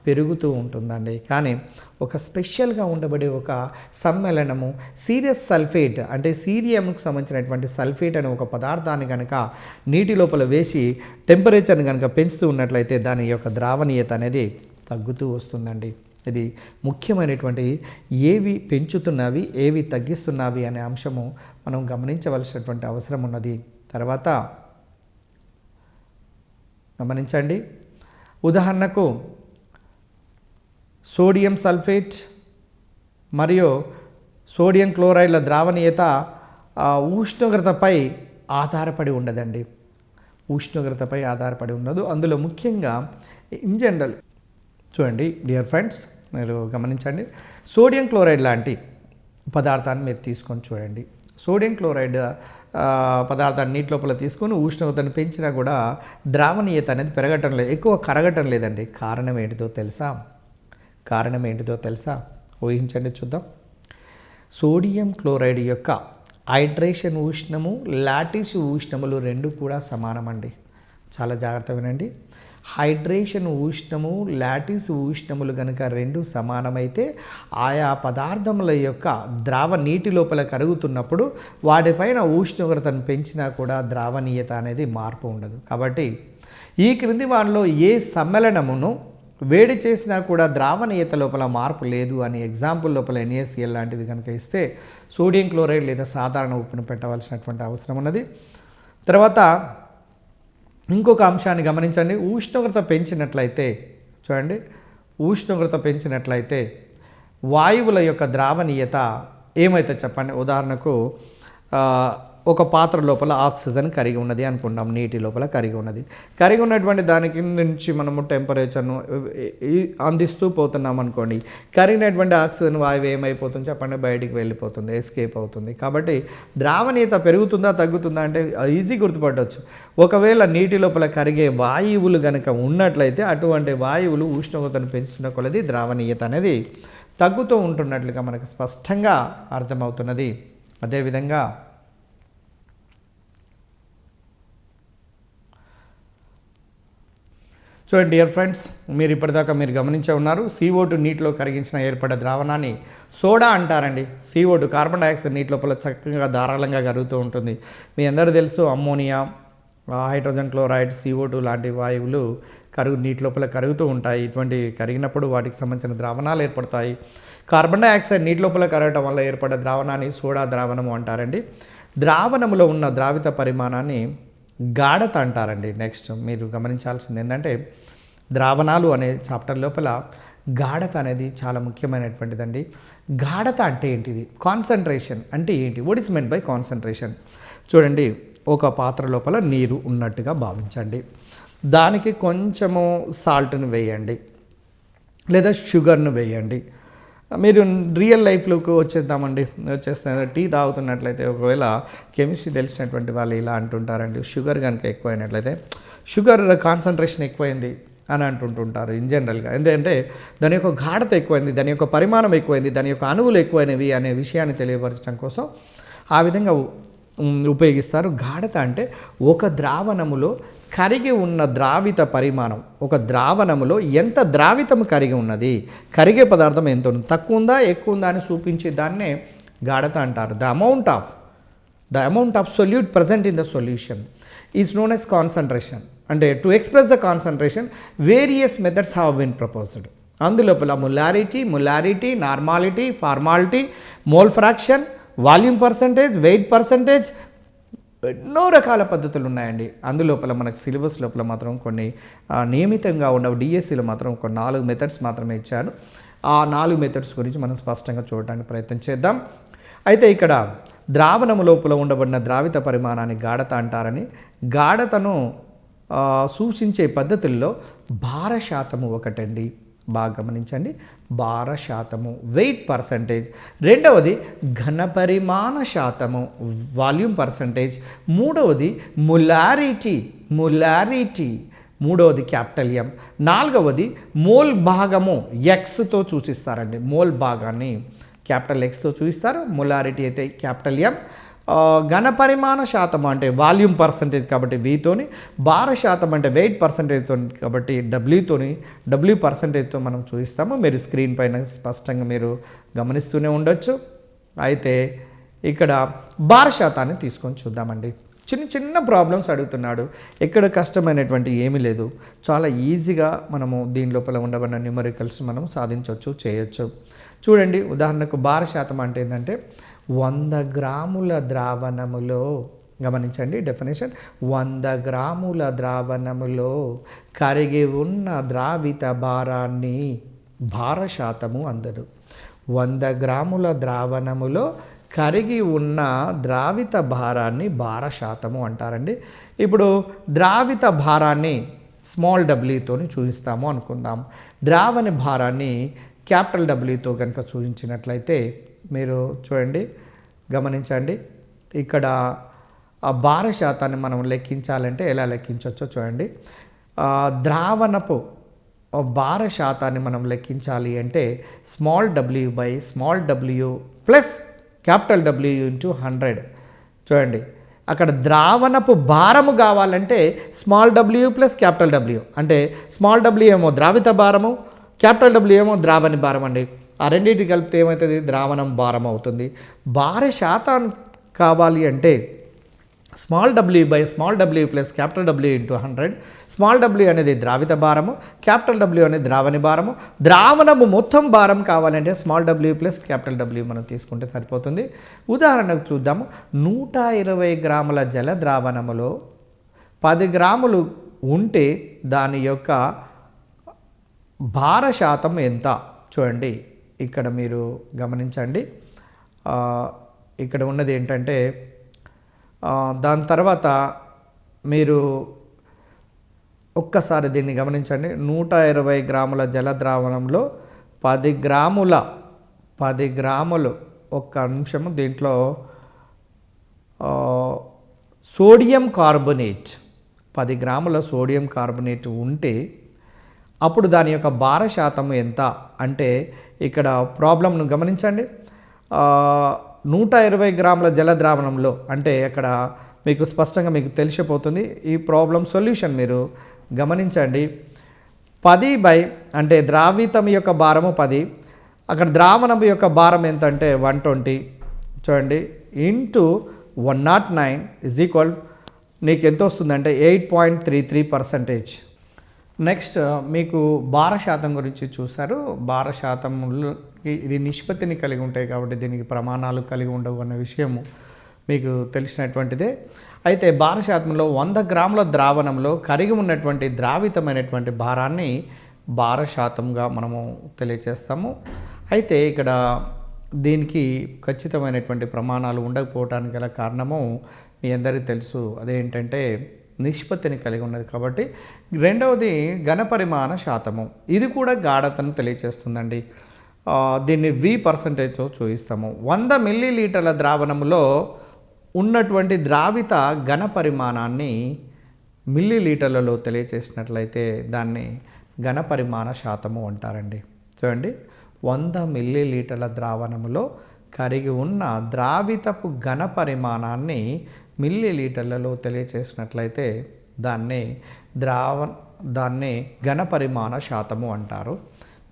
పెరుగుతూ ఉంటుందండి. కానీ ఒక స్పెషల్గా ఉండబడే ఒక సమ్మేళనము సీరియస్ సల్ఫేట్, అంటే సీరియంకు సంబంధించినటువంటి సల్ఫేట్ అనే ఒక పదార్థాన్ని కనుక నీటి లోపల వేసి టెంపరేచర్ని కనుక పెంచుతూ ఉన్నట్లయితే దాని యొక్క ద్రావణీయత అనేది తగ్గుతూ వస్తుందండి. ఇది ముఖ్యమైనటువంటి ఏవి పెంచుతున్నవి ఏవి తగ్గిస్తున్నవి అనే అంశము మనం గమనించవలసినటువంటి అవసరం ఉన్నది. తర్వాత గమనించండి, ఉదాహరణకు సోడియం సల్ఫేట్ మరియు సోడియం క్లోరైడ్ల ద్రావణీయత ఉష్ణోగ్రతపై ఆధారపడి ఉండదండి, ఉష్ణోగ్రతపై ఆధారపడి ఉండదు. అందులో ముఖ్యంగా ఇన్ జనరల్ చూడండి డియర్ ఫ్రెండ్స్, మీరు గమనించండి, సోడియం క్లోరైడ్ లాంటి పదార్థాన్ని మీరు తీసుకొని చూడండి. సోడియం క్లోరైడ్ పదార్థాన్ని నీటి లోపల తీసుకొని ఉష్ణోగ్రతను పెంచినా కూడా ద్రావణీయత అనేది పెరగటం లేదు, ఎక్కువ కరగటం లేదండి. కారణం ఏంటిదో తెలుసా? ఊహించండి, చూద్దాం. సోడియం క్లోరైడ్ యొక్క హైడ్రేషన్ ఉష్ణము, లాటిస్ ఉష్ణములు రెండు కూడా సమానమండి. చాలా జాగ్రత్త వినండి. హైడ్రేషన్ ఉష్ణము, లాటిస్ ఉష్ణములు కనుక రెండు సమానమైతే ఆయా పదార్థముల యొక్క నీటి లోపల కరుగుతున్నప్పుడు వాటిపైన ఉష్ణోగ్రతను పెంచినా కూడా ద్రావణీయత అనేది మార్పు ఉండదు. కాబట్టి ఈ క్రింది వాటిలో ఏ సమ్మేళనమును వేడి చేసినా కూడా ద్రావణీయత లోపల మార్పు లేదు అని ఎగ్జాంపుల్ లోపల NaCl లాంటిది కనుక ఇస్తే సోడియం క్లోరైడ్ లేదా సాధారణ ఉప్పును పెట్టవలసినటువంటి అవసరం ఉన్నది. తర్వాత ఇంకొక అంశాన్ని గమనించండి, ఉష్ణోగ్రత పెంచినట్లయితే చూడండి, ఉష్ణోగ్రత పెంచినట్లయితే వాయువుల యొక్క ద్రావణీయత ఏమైతే చెప్పండి. ఉదాహరణకు ఒక పాత్ర లోపల ఆక్సిజన్ కరిగి ఉన్నది అనుకుంటాం, నీటి లోపల కరిగి ఉన్నటువంటి దానికి నుంచి మనము టెంపరేచర్ను అందిస్తూ పోతున్నాం అనుకోండి. కరిగినటువంటి ఆక్సిజన్ వాయువు ఏమైపోతుంది చెప్పండి, బయటికి వెళ్ళిపోతుంది, ఎస్కేప్ అవుతుంది. కాబట్టి ద్రావణీయత పెరుగుతుందా తగ్గుతుందా అంటే ఈజీ గుర్తుపట్టవచ్చు. ఒకవేళ నీటి లోపల కరిగే వాయువులు కనుక ఉన్నట్లయితే అటువంటి వాయువులు ఉష్ణోగ్రతను పెంచుతున్న కొలది ద్రావణీయత అనేది తగ్గుతూ ఉంటున్నట్లుగా మనకు స్పష్టంగా అర్థమవుతున్నది. అదేవిధంగా చూడండి డియర్ ఫ్రెండ్స్, మీరు ఇప్పటిదాకా మీరు గమనించే ఉన్నారు, CO2 నీటిలో కరిగించిన ఏర్పడే ద్రావణాన్ని సోడా అంటారండి. CO2 కార్బన్ డైఆక్సైడ్ నీటి లోపల చక్కగా ధారాళంగా కరుగుతూ ఉంటుంది. మీ అందరూ తెలుసు, అమ్మోనియా, హైడ్రోజన్ క్లోరైడ్, CO2 లాంటి వాయువులు నీటి లోపల కరుగుతూ ఉంటాయి. ఇటువంటి కరిగినప్పుడు వాటికి సంబంధించిన ద్రావణాలు ఏర్పడతాయి. కార్బన్ డైఆక్సైడ్ నీటి లోపల కరగటం వల్ల ఏర్పడే ద్రావణాన్ని సోడా ద్రావణము అంటారండి. ద్రావణములో ఉన్న ద్రావిత పరిమాణాన్ని గాఢత అంటారండి. నెక్స్ట్ మీరు గమనించాల్సింది ఏంటంటే, ద్రావణాలు అనే చాప్టర్ లోపల గాఢత అనేది చాలా ముఖ్యమైనటువంటిదండి. గాఢత అంటే ఏంటిది, కాన్సన్ట్రేషన్ అంటే ఏంటి, what is meant by concentration? చూడండి, ఒక పాత్ర లోపల నీరు ఉన్నట్టుగా భావించండి. దానికి కొంచెము సాల్ట్ను వేయండి లేదా షుగర్ను వేయండి. మీరు రియల్ లైఫ్లోకి వచ్చేస్తే టీ తాగుతున్నట్లయితే ఒకవేళ కెమిస్ట్రీ తెలిసినటువంటి వాళ్ళు ఇలా అంటుంటారండి, షుగర్ కనుక ఎక్కువైనట్లయితే షుగర్ కాన్సన్ట్రేషన్ ఎక్కువైంది అని అంటుంటుంటారు ఇన్ జనరల్గా. ఎందుకంటే దాని యొక్క గాఢత ఎక్కువైంది, దాని యొక్క పరిమాణం ఎక్కువైంది, దాని యొక్క అణువులు ఎక్కువైనవి అనే విషయాన్ని తెలియపరచడం కోసం ఆ విధంగా ఉపయోగిస్తారు. గాఢత అంటే ఒక ద్రావణములో కరిగి ఉన్న ద్రావిత పరిమాణం, ఒక ద్రావణములో ఎంత ద్రావితం కరిగి ఉన్నది, కరిగే పదార్థం ఎంత ఉంది, తక్కువ ఉందా ఎక్కువ ఉందా అని చూపించే దాన్నే గాఢత అంటారు. The amount of solute present in the solution is known as concentration. అంటే to express the concentration various methods have been proposed. అందులోపల molarity, normality, formality, mole fraction, volume percentage, weight percentage, ఎన్నో రకాల పద్ధతులు ఉన్నాయండి. అందులోపల మనకు సిలబస్ లోపల మాత్రం కొన్ని నియమితంగా ఉండవు. డిఎస్సిలో మాత్రం ఒక 4 మెథడ్స్ మాత్రమే ఇచ్చాను. ఆ 4 మెథడ్స్ గురించి మనం స్పష్టంగా చూడడానికి ప్రయత్నం చేద్దాం. అయితే ఇక్కడ ద్రావణము లోపల ఉండబడిన ద్రావిత పరిమాణాన్ని గాఢత అంటారని, గాఢతను సూచించే పద్ధతుల్లో భార శాతము ఒకటండి, బాగా గమనించండి, భార శాతము, వెయిట్ పర్సంటేజ్. రెండవది ఘనపరిమాణ శాతము, వాల్యూమ్ పర్సంటేజ్. మూడవది మొలారిటీ, మూడవది క్యాపిటల్ ఎం. నాలుగవది మోల్ భాగము, ఎక్స్తో సూచిస్తారండి. మోల్ భాగాన్ని క్యాపిటల్ ఎక్స్తో చూపిస్తారు, మొలారిటీ అయితే క్యాపిటల్ ఎం. ఘనపరిమాణ శాతం అంటే వాల్యూమ్ పర్సంటేజ్ కాబట్టి వీతోని, భార శాతం అంటే వెయిట్ పర్సంటేజ్తో కాబట్టి డబ్ల్యూ పర్సంటేజ్తో మనం చూపిస్తాము. మీరు స్క్రీన్ పైన స్పష్టంగా మీరు గమనిస్తూనే ఉండొచ్చు. అయితే ఇక్కడ భార శాతాన్ని తీసుకొని చూద్దామండి. చిన్న ప్రాబ్లమ్స్ అడుగుతున్నాడు, ఎక్కడ కష్టమైనటువంటి ఏమీ లేదు, చాలా ఈజీగా మనము దీని లోపల ఉండబడిన న్యూమరికల్స్ మనం సాధించవచ్చు, చేయొచ్చు. చూడండి, ఉదాహరణకు భార శాతం అంటే ఏంటంటే 100 గ్రాముల ద్రావణములో, గమనించండి డెఫినేషన్, 100 గ్రాముల ద్రావణములో కరిగి ఉన్న ద్రావిత భారాన్ని భార శాతము అందరు. 100 గ్రాముల ద్రావణములో కరిగి ఉన్న ద్రావిత భారాన్ని భార శాతము అంటారండి. ఇప్పుడు ద్రావిత భారాన్ని స్మాల్ డబ్ల్యూతోని చూపిస్తాము అనుకుందాం. ద్రావణ భారాన్ని క్యాపిటల్ డబ్ల్యూతో కనుక చూపించినట్లయితే మీరు చూడండి, గమనించండి, ఇక్కడ ఆ భార శాతాన్ని మనం లెక్కించాలంటే ఎలా లెక్కించవచ్చో చూడండి. ద్రావణపు భార శాతాన్ని మనం లెక్కించాలి అంటే small W plus capital W into 100. చూడండి, అక్కడ ద్రావణపు భారము కావాలంటే small W plus capital W, అంటే స్మాల్ డబ్ల్యూ ఏమో ద్రావిత భారము, క్యాపిటల్ డబ్ల్యూ ఏమో ద్రావణ భారం అండి. ఆ రెండింటికి కలిపితే ఏమవుతుంది, ద్రావణం భారం అవుతుంది. భార శాతం కావాలి అంటే small W plus capital W into 100. Small W అనేది ద్రావిత భారము, క్యాపిటల్ డబ్ల్యూ అనేది ద్రావణ భారము. ద్రావణము మొత్తం భారం కావాలంటే small W plus capital W మనం తీసుకుంటే సరిపోతుంది. ఉదాహరణకు చూద్దాము, 120 గ్రాముల జల ద్రావణములో 10 గ్రాములు ఉంటే దాని యొక్క భార శాతం ఎంత? చూడండి, ఇక్కడ మీరు గమనించండి, ఇక్కడ ఉన్నది ఏంటంటే దాని తర్వాత మీరు ఒక్కసారి దీన్ని గమనించండి. 120 గ్రాముల జల ద్రావణంలో 10 గ్రాములు, ఒక్క నిమిషము, దీంట్లో సోడియం కార్బోనేట్, 10 గ్రాముల సోడియం కార్బోనేట్ ఉంటే అప్పుడు దాని యొక్క భార శాతం ఎంత అంటే, ఇక్కడ ప్రాబ్లంను గమనించండి. 120 గ్రాముల జల ద్రావణంలో అంటే అక్కడ మీకు స్పష్టంగా మీకు తెలిసిపోతుంది. ఈ ప్రాబ్లం సొల్యూషన్ మీరు గమనించండి. 10 అంటే ద్రావితం యొక్క భారము 10, అక్కడ ద్రావణం యొక్క భారం ఎంత అంటే 120. చూడండి, ఇంటూ 109 ఇజ్ ఈక్వల్, నీకు ఎంత వస్తుందంటే 8.33%. నెక్స్ట్ మీకు భార శాతం గురించి చూశారు. భార శాతంలో ఇది నిష్పత్తిని కలిగి ఉంటాయి కాబట్టి దీనికి ప్రమాణాలు కలిగి ఉండవు అన్న విషయము మీకు తెలిసినటువంటిదే. అయితే భార శాతంలో 100 గ్రాముల ద్రావణంలో కరిగి ఉన్నటువంటి ద్రావితమైనటువంటి భారాన్ని భార శాతంగా మనము తెలియజేస్తాము. అయితే ఇక్కడ దీనికి ఖచ్చితమైనటువంటి ప్రమాణాలు ఉండకపోవడానికి గల కారణము మీ అందరికీ తెలుసు, అదేంటంటే నిష్పత్తిని కలిగి ఉన్నది కాబట్టి. రెండవది ఘనపరిమాణ శాతము, ఇది కూడా గాఢతను తెలియజేస్తుందండి. దీన్ని V పర్సంటేజ్తో చూపిస్తాము. 100 మిల్లీలీటర్ల ద్రావణంలో ఉన్నటువంటి ద్రావిత ఘన పరిమాణాన్ని మిల్లీలీటర్లలో తెలియచేసినట్లయితే దాన్ని ఘన పరిమాణ శాతము అంటారండి. చూడండి, 100 మిల్లీలీటర్ల ద్రావణంలో కరిగి ఉన్న ద్రావితపు ఘన పరిమాణాన్ని మిల్లీలీటర్లలో తెలియచేసినట్లయితే దాన్ని ఘన పరిమాణ శాతము అంటారు.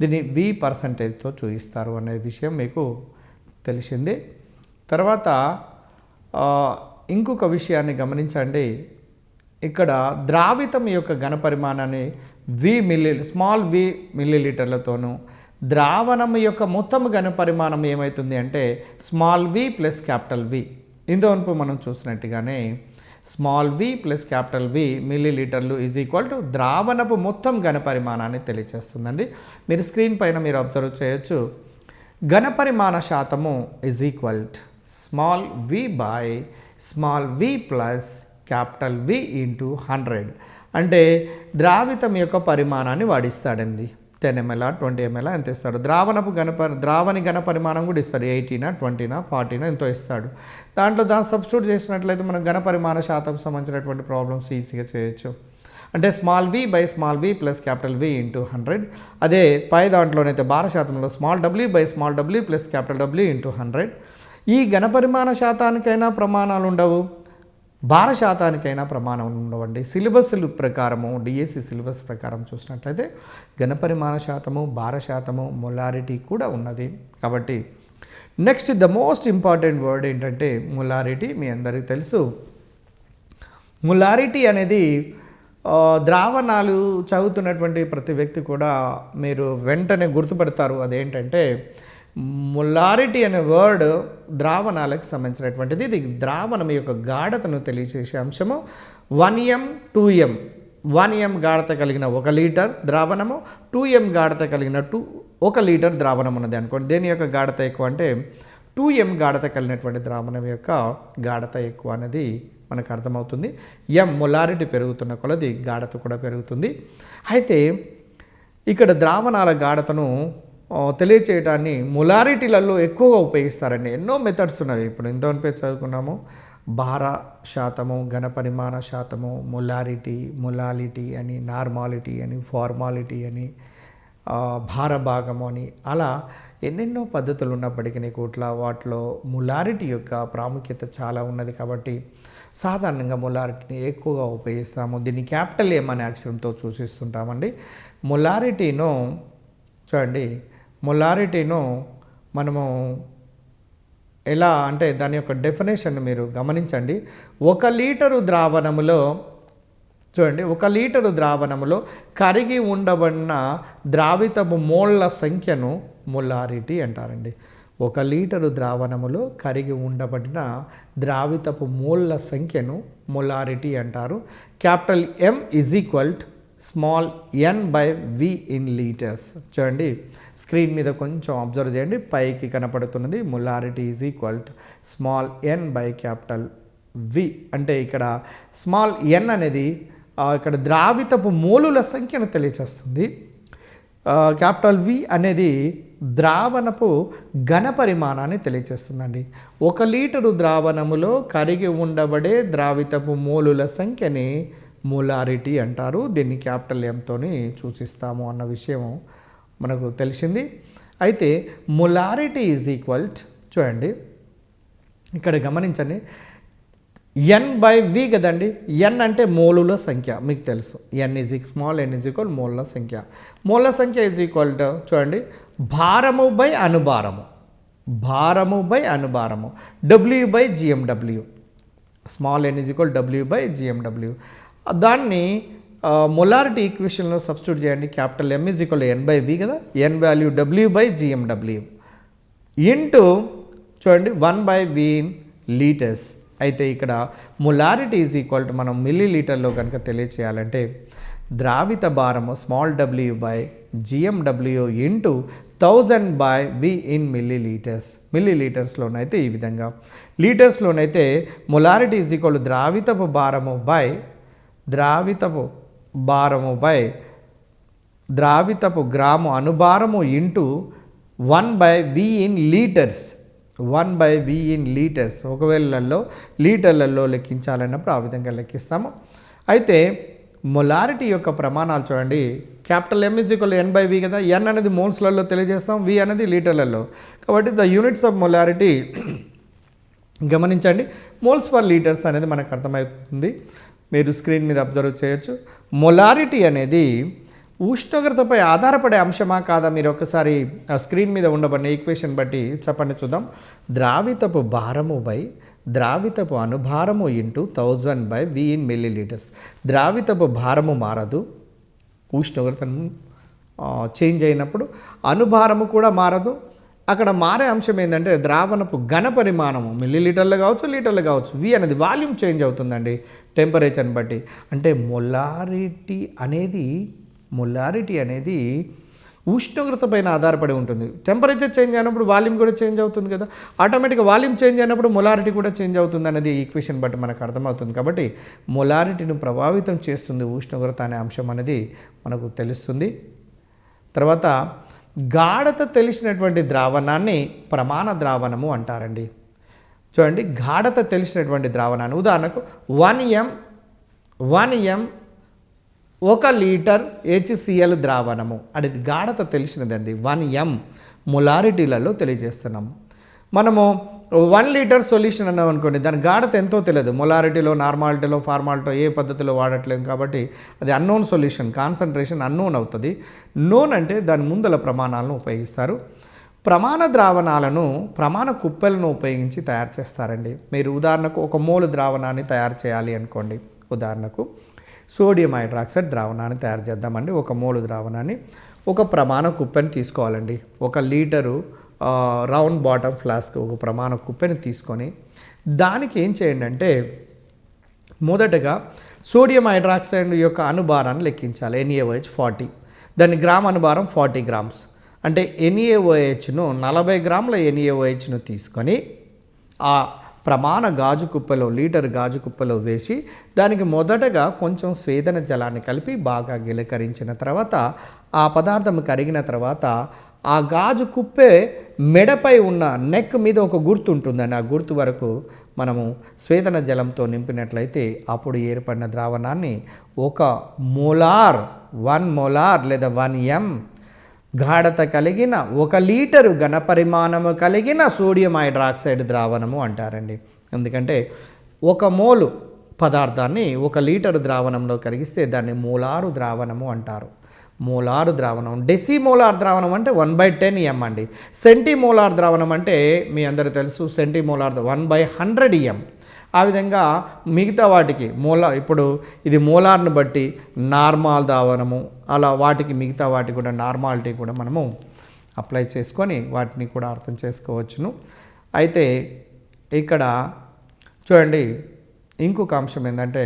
దీన్ని V పర్సంటేజ్తో చూపిస్తారు అనే విషయం మీకు తెలిసింది. తర్వాత ఇంకొక విషయాన్ని గమనించండి. ఇక్కడ ద్రావితం యొక్క ఘన పరిమాణాన్ని స్మాల్ v మిల్లీలీటర్లతోనూ, ద్రావణం యొక్క మొత్తం ఘన పరిమాణం ఏమవుతుంది అంటే small v plus capital V. ఇంతవరకు మనం చూసినట్టుగానే small v plus capital V మిల్లీలీటర్లు ఈజ్ ఈక్వల్ టు ద్రావణపు మొత్తం ఘన పరిమాణాన్ని తెలియజేస్తుందండి. మీరు స్క్రీన్ పైన మీరు అబ్జర్వ్ చేయొచ్చు. ఘన పరిమాణ శాతము is equal to small v by small v plus capital V into 100. అంటే ద్రావితం యొక్క పరిమాణాన్ని వాడిస్తాడండి. 10 ml 20 ml ఎంత ఇస్తాడు. ద్రావణి ఘన పరిమాణం కూడా ఇస్తాడు. 80 20 40 ఎంతో ఇస్తాడు. దాన్ని సబ్స్టిట్యూట్ చేసినట్లయితే మనం ఘన పరిమాణ శాతం సంబంధించినటువంటి ప్రాబ్లమ్స్ ఈజీగా చేయొచ్చు. అంటే small v by small v plus capital V into 100. అదే పై దాంట్లోనైతే భార శాతంలో small w by small w plus capital W into 100. ఈ ఘన పరిమాణ శాతానికైనా ప్రమాణాలు ఉండవు, భార శాతానికైనా ప్రమాణం ఉండవండి. సిలబస్ ప్రకారము డిఎస్సి సిలబస్ ప్రకారం చూసినట్లయితే ఘన పరిమాణ శాతము, భార శాతము, మొలారిటీ కూడా ఉన్నది. కాబట్టి next the most important word ఏంటంటే మొలారిటీ. మీ అందరికీ తెలుసు, మొలారిటీ అనేది ద్రావణాలు చదువుతున్నటువంటి ప్రతి వ్యక్తి కూడా మీరు వెంటనే గుర్తుపడతారు. అదేంటంటే మొలారిటీ అనే వర్డ్ ద్రావణాలకు సంబంధించినటువంటిది. ఇది ద్రావణం యొక్క గాఢతను తెలియజేసే అంశము. 1m 2m 1m గాఢత కలిగిన 1 లీటర్ ద్రావణము, 2m గాఢత కలిగిన 1 లీటర్ ద్రావణం ఉన్నది అనుకోండి. దేని యొక్క గాఢత ఎక్కువ అంటే 2m గాఢత కలిగినటువంటి ద్రావణం యొక్క గాఢత ఎక్కువ అనేది మనకు అర్థమవుతుంది. మొలారిటీ పెరుగుతున్న కొలది గాఢత కూడా పెరుగుతుంది. అయితే ఇక్కడ ద్రావణాల గాఢతను తెలియచేయటాన్ని మొలారిటీలలో ఎక్కువగా ఉపయోగిస్తారండి. ఎన్నో మెథడ్స్ ఉన్నవి. ఇప్పుడు ఇంతవరకు చదువుకున్నాము. భార శాతము, ఘన పరిమాణ శాతము, మొలాలిటీ అని, నార్మాలిటీ అని, ఫార్మాలిటీ అని, భార భాగము అని, అలా ఎన్నెన్నో పద్ధతులు ఉన్నప్పటికీ కూడా వాటిలో మొలారిటీ యొక్క ప్రాముఖ్యత చాలా ఉన్నది. కాబట్టి సాధారణంగా మొలారిటీని ఎక్కువగా ఉపయోగిస్తాము. దీన్ని క్యాపిటల్ M అనే అక్షరంతో సూచిస్తుంటామండి. మొలారిటీను చూడండి, మొలారిటీను మనము ఎలా అంటే దాని యొక్క డెఫినేషన్ మీరు గమనించండి. 1 లీటరు ద్రావణములో చూడండి, 1 లీటరు ద్రావణములో కరిగి ఉండబడిన ద్రావితపు మోళ్ల సంఖ్యను మొలారిటీ అంటారండి. 1 లీటరు ద్రావణములో కరిగి ఉండబడిన ద్రావితపు మోళ్ల సంఖ్యను మొలారిటీ అంటారు. Capital M is equal to small n by V in litres. చూడండి, స్క్రీన్ మీద కొంచెం అబ్జర్వ్ చేయండి. పైకి కనపడుతున్నది molarity is equal to small n by capital V. అంటే ఇక్కడ స్మాల్ n అనేది ఇక్కడ ద్రావితపు మోలుల సంఖ్యను తెలియచేస్తుంది. క్యాపిటల్ V అనేది ద్రావణపు ఘన పరిమాణాన్ని తెలియచేస్తుందండి. 1 లీటరు ద్రావణములో కరిగి ఉండబడే ద్రావితపు మోలుల సంఖ్యని మొలారిటీ అంటారు. దీన్ని క్యాపిటల్ Mతోని సూచిస్తాము అన్న విషయం మనకు తెలిసింది. అయితే మొలారిటీ ఈజ్ ఈక్వల్ చూడండి, ఇక్కడ గమనించండి, n బై V కదండి. n అంటే మోలుల సంఖ్య మీకు తెలుసు. స్మాల్ n ఈజ్ ఈక్వల్ మోల్ల సంఖ్య. మోల్ల సంఖ్య ఈజ్ ఈక్వల్ టు చూడండి భారము బై అనుభారము, భారము బై అనుభారము, W by GMW. Small n is equal W by GMW. దాన్ని మొలారిటీ ఈక్వేషన్లో సబ్స్టిట్యూట్ చేయండి. Capital M is equal n by V కదా, n value W by GMW into చూడండి 1 బై V ఇన్ లీటర్స్. అయితే ఇక్కడ మొలారిటీ ఈజ్ ఈక్వల్ టు మనం మిల్లీలీటర్లో కనుక తెలియచేయాలంటే ద్రావిత భారము స్మాల్ w by GMW into 1000 by V in millilitres. మిల్లీలీటర్స్లోనైతే ఈ విధంగా, లీటర్స్లోనైతే మొలారిటీ ఈజ్ ఈక్వల్ టు ద్రావితపు భారము బై ద్రావితపు గ్రాము అనుభారము into 1/V in litres, 1/V in litres. ఒకవేళ లీటర్లలో లెక్కించాలన్నప్పుడు ఆ విధంగా లెక్కిస్తాము. అయితే మొలారిటీ యొక్క ప్రమాణాలు చూడండి. క్యాపిటల్ M = N/V కదా. N అనేది మోల్స్లలో తెలియజేస్తాం, V అనేది లీటర్లలో. కాబట్టి ద యూనిట్స్ ఆఫ్ మొలారిటీ గమనించండి, మోల్స్ ఫర్ లీటర్స్ అనేది మనకు అర్థమవుతుంది. మీరు స్క్రీన్ మీద అబ్జర్వ్ చేయొచ్చు. మొలారిటీ అనేది ఉష్ణోగ్రతపై ఆధారపడే అంశమా కాదా? మీరు ఒకసారి స్క్రీన్ మీద ఉండబడిన ఈక్వేషన్ బట్టి చెప్పండి చూద్దాం. ద్రావితపు భారము బై ద్రావితపు అనుభారము ఇంటూ 1000/V ఇన్ మిల్లీలీటర్స్. ద్రావితపు భారము మారదు, ఉష్ణోగ్రతను చేంజ్ అయినప్పుడు అనుభారము కూడా మారదు. అక్కడ మారే అంశం ఏంటంటే ద్రావణపు ఘన పరిమాణము మిల్లీలీటర్లు కావచ్చు, లీటర్లు కావచ్చు. V అనేది వాల్యూమ్ చేంజ్ అవుతుందండి టెంపరేచర్ని బట్టి. అంటే మొలారిటీ అనేది ఉష్ణోగ్రత పైన ఆధారపడి ఉంటుంది. టెంపరేచర్ చేంజ్ అయినప్పుడు వాల్యూమ్ కూడా చేంజ్ అవుతుంది కదా. ఆటోమేటిక్గా వాల్యూమ్ చేంజ్ అయినప్పుడు మొలారిటీ కూడా చేంజ్ అవుతుంది అనేది ఈక్వేషన్ బట్టి మనకు అర్థమవుతుంది. కాబట్టి మొలారిటీని ప్రభావితం చేస్తుంది ఉష్ణోగ్రత అనే అంశం అనేది మనకు తెలుస్తుంది. తర్వాత గాఢత తెలిసినటువంటి ద్రావణాన్ని ప్రమాణ ద్రావణము అంటారండి. చూడండి, గాఢత తెలిసినటువంటి ద్రావణాన్ని ఉదాహరణకు 1 m 1 లీటర్ HCl ద్రావణము అనేది గాఢత తెలిసినదండి. 1 m మొలారిటీలలో తెలియజేస్తున్నాము. మనము 1 లీటర్ సొల్యూషన్ అన్నాం అనుకోండి, దాని గాఢత ఎంతో తెలియదు. మొలారిటీలో, నార్మాలిటీలో, ఫార్మాలిటీలో ఏ పద్ధతిలో వాడట్లేము కాబట్టి అది అన్నోన్ సొల్యూషన్, కాన్సన్ట్రేషన్ అన్నోన్ అవుతుంది. నోన్ అంటే దాని ముందల ప్రమాణాలను ఉపయోగిస్తారు. ప్రమాణ ద్రావణాలను ప్రమాణ కుప్పెలను ఉపయోగించి తయారు చేస్తారండి. మీరు ఉదాహరణకు 1 మోల్ ద్రావణాన్ని తయారు చేయాలి అనుకోండి. ఉదాహరణకు సోడియం హైడ్రాక్సైడ్ ద్రావణాన్ని తయారు చేద్దామండి. 1 మోల్ ద్రావణాన్ని ఒక ప్రమాణ కుప్పెని తీసుకోవాలండి. 1 లీటరు రౌండ్ బాటమ్ ఫ్లాస్క్ ఒక ప్రమాణ కుప్పెని తీసుకొని దానికి ఏం చేయండి అంటే మొదటగా సోడియం హైడ్రాక్సైడ్ యొక్క అనుభారాన్ని లెక్కించాలి. NaOH 40, దాని గ్రామ్ అనుభారం 40 గ్రామ్స్. అంటే NaOHను 40 గ్రాముల NaOHను తీసుకొని ఆ ప్రమాణ గాజు కుప్పలో, లీటర్ గాజు కుప్పలో వేసి దానికి మొదటగా కొంచెం స్వేదన జలాన్ని కలిపి బాగా గిలకరించిన తర్వాత ఆ పదార్థం కరిగిన తర్వాత ఆ గాజు కుప్పే మెడపై ఉన్న నెక్ మీద ఒక గుర్తు ఉంటుందండి. ఆ గుర్తు వరకు మనము స్వేదన జలంతో నింపినట్లయితే అప్పుడు ఏర్పడిన ద్రావణాన్ని 1 మోలార్ లేదా 1 m గాఢత కలిగిన 1 లీటరు ఘన పరిమాణము కలిగిన సోడియం హైడ్రాక్సైడ్ ద్రావణము అంటారండి. ఎందుకంటే 1 మోలు పదార్థాన్ని 1 లీటరు ద్రావణంలో కరిగిస్తే దాన్ని మోలారు ద్రావణము అంటారు. మోలారు ద్రావణం. డెసిమోలార్ ద్రావణం అంటే 1/10 m అండి. సెంటీమోలార్ ద్రావణం అంటే మీ అందరూ తెలుసు, సెంటీమోలార్ 1/100 m. ఆ విధంగా మిగతా వాటికి ఇప్పుడు ఇది మోలార్ను బట్టి నార్మాల్ ద్రావణము, అలా వాటికి మిగతా వాటికి కూడా నార్మాలిటీ కూడా మనము అప్లై చేసుకొని వాటిని కూడా అర్థం చేసుకోవచ్చును. అయితే ఇక్కడ చూడండి, ఇంకొక అంశం ఏంటంటే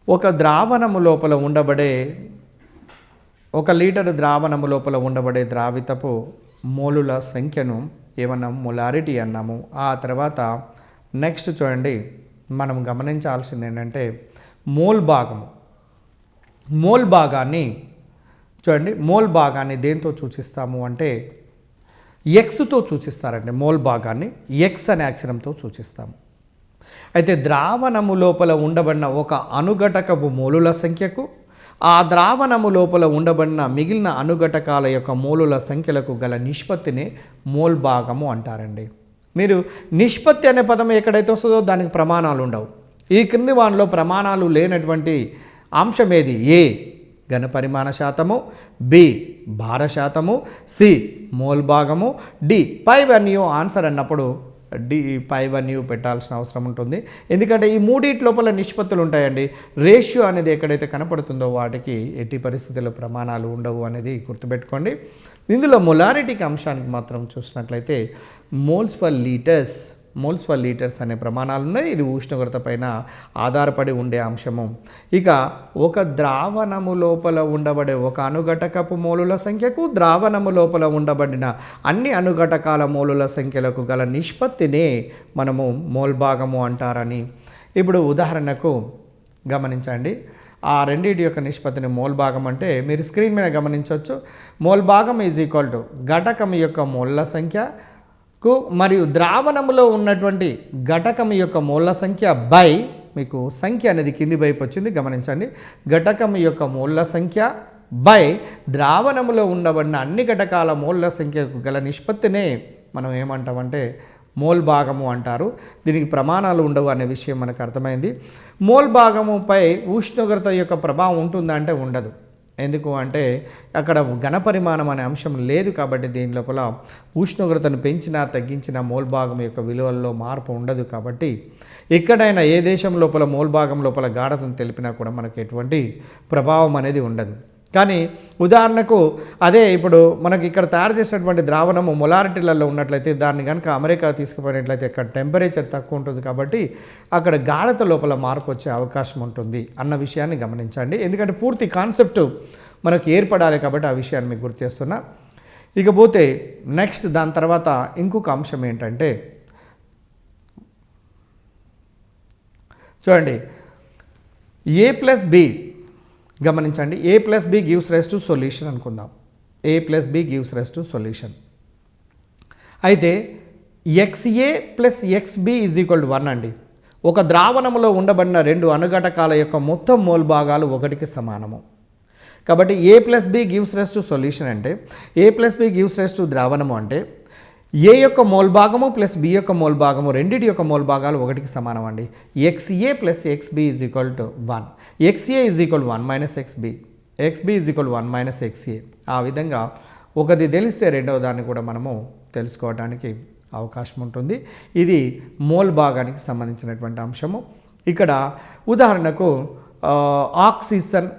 ఒక ద్రావణము లోపల ఉండబడే 1 లీటర్ ద్రావణము లోపల ఉండబడే ద్రావితపు మోలుల సంఖ్యను ఏమన్నాము? మొలారిటీ అన్నాము. ఆ తర్వాత నెక్స్ట్ చూడండి, మనం గమనించాల్సింది ఏంటంటే మోల్ భాగాన్ని చూడండి. మోల్ భాగాన్ని దేంతో సూచిస్తాము అంటే ఎక్స్తో సూచిస్తారండి. మోల్ భాగాన్ని ఎక్స్ అనే అక్షరంతో సూచిస్తాము. అయితే ద్రావణము లోపల ఉండబడిన 1 అనుఘటకపు మోలుల సంఖ్యకు ఆ ద్రావణము లోపల ఉండబడిన మిగిలిన అనుఘటకాల యొక్క మోలుల సంఖ్యలకు గల నిష్పత్తిని మోల్ భాగము అంటారండి. మీరు నిష్పత్తి అనే పదం ఎక్కడైతే వస్తుందో దానికి ప్రమాణాలు ఉండవు. ఈ క్రింది వానిలో ప్రమాణాలు లేనటువంటి అంశం ఏది? ఏ ఘన పరిమాణ శాతము, బి భార శాతము, సి మోల్ భాగము, డి π1u. ఆన్సర్ అన్నప్పుడు డి π1u పెట్టాల్సిన అవసరం ఉంటుంది. ఎందుకంటే ఈ మూడింటి లోపల నిష్పత్తులు ఉంటాయండి. రేషియో అనేది ఎక్కడైతే కనపడుతుందో వాటికి ఎట్టి పరిస్థితుల్లో ప్రమాణాలు ఉండవు అనేది గుర్తుపెట్టుకోండి. ఇందులో మొలారిటీకి అంశానికి మాత్రం చూసినట్లయితే మోల్స్ ఫర్ లీటర్స్ అనే ప్రమాణాలు ఉన్నాయి. ఇది ఉష్ణోగ్రత పైన ఆధారపడి ఉండే అంశము. ఇక 1 ద్రావణము లోపల ఉండబడే 1 అనుఘటకపు మోలుల సంఖ్యకు ద్రావణము లోపల ఉండబడిన అన్ని అనుఘటకాల మోలుల సంఖ్యలకు గల నిష్పత్తినే మనము మోల్ భాగము అంటారని. ఇప్పుడు ఉదాహరణకు గమనించండి, ఆ రెండింటి యొక్క నిష్పత్తిని మోల్ భాగం అంటే మీరు స్క్రీన్ మీద గమనించవచ్చు. మోల్ భాగం ఈజ్ ఈక్వల్ టు ఘటకం యొక్క మోల్ల సంఖ్యకు మరియు ద్రావణంలో ఉన్నటువంటి ఘటకం యొక్క మోల్ల సంఖ్య బై మీకు సంఖ్య అనేది కింది వైపు వచ్చింది గమనించండి. ఘటకం యొక్క మోల్ల సంఖ్య బై ద్రావణంలో ఉండబడిన అన్ని ఘటకాల మోల్ల సంఖ్యకు గల నిష్పత్తినే మనం ఏమంటామంటే మోల్ భాగము అంటారు. దీనికి ప్రమాణాలు ఉండవు అనే విషయం మనకు అర్థమైంది. మోల్ భాగముపై ఉష్ణోగ్రత యొక్క ప్రభావం ఉంటుందా అంటే ఉండదు. ఎందుకు అంటే అక్కడ ఘన పరిమాణం అనే అంశం లేదు కాబట్టి దీని లోపల ఉష్ణోగ్రతను పెంచినా తగ్గించిన మోల్ భాగం యొక్క విలువల్లో మార్పు ఉండదు. కాబట్టి ఎక్కడైనా ఏ దేశం లోపల మోల్ భాగం లోపల గాఢతను తెలిపినా కూడా మనకు ఎటువంటి ప్రభావం అనేది ఉండదు. కానీ ఉదాహరణకు అదే ఇప్పుడు మనకి ఇక్కడ తయారు చేసినటువంటి ద్రావణము మొలారిటీలలో ఉన్నట్లయితే దాన్ని కనుక అమెరికా తీసుకుపోయినట్లయితే అక్కడ టెంపరేచర్ తక్కువ ఉంటుంది కాబట్టి అక్కడ గాఢత లోపల మార్పు వచ్చే అవకాశం ఉంటుంది అన్న విషయాన్ని గమనించండి. ఎందుకంటే పూర్తి కాన్సెప్ట్ మనకు ఏర్పడాలి కాబట్టి ఆ విషయాన్ని మీకు గుర్తు చేస్తున్నా. ఇకపోతే నెక్స్ట్ దాని తర్వాత ఇంకొక అంశం ఏంటంటే చూడండి A+B గమనించండి. A+B gives rise to solution అనుకుందాం. A+B gives rise to solution. అయితే XA + XB = 1 అండి. ఒక ద్రావణంలో ఉండబడిన రెండు అణుఘటకాల యొక్క మొత్తం మోల్ భాగాలు 1కి సమానము. కాబట్టి A+B gives rise to solution అంటే A+B గివ్స్ రైజ్ టు ద్రావణము అంటే ఏ యొక్క మోల్ భాగము ప్లస్ బి యొక్క మోల్ భాగము రెండింటి యొక్క మోల్ భాగాలు 1కి సమానం అండి. XA + XB = 1. XA = 1 - XB. XB = 1 - XA. ఆ విధంగా ఒకటి తెలిస్తే రెండవ దాన్ని కూడా మనము తెలుసుకోవడానికి అవకాశం ఉంటుంది. ఇది మోల్ భాగానికి సంబంధించినటువంటి అంశము. ఇక్కడ ఉదాహరణకు oxygen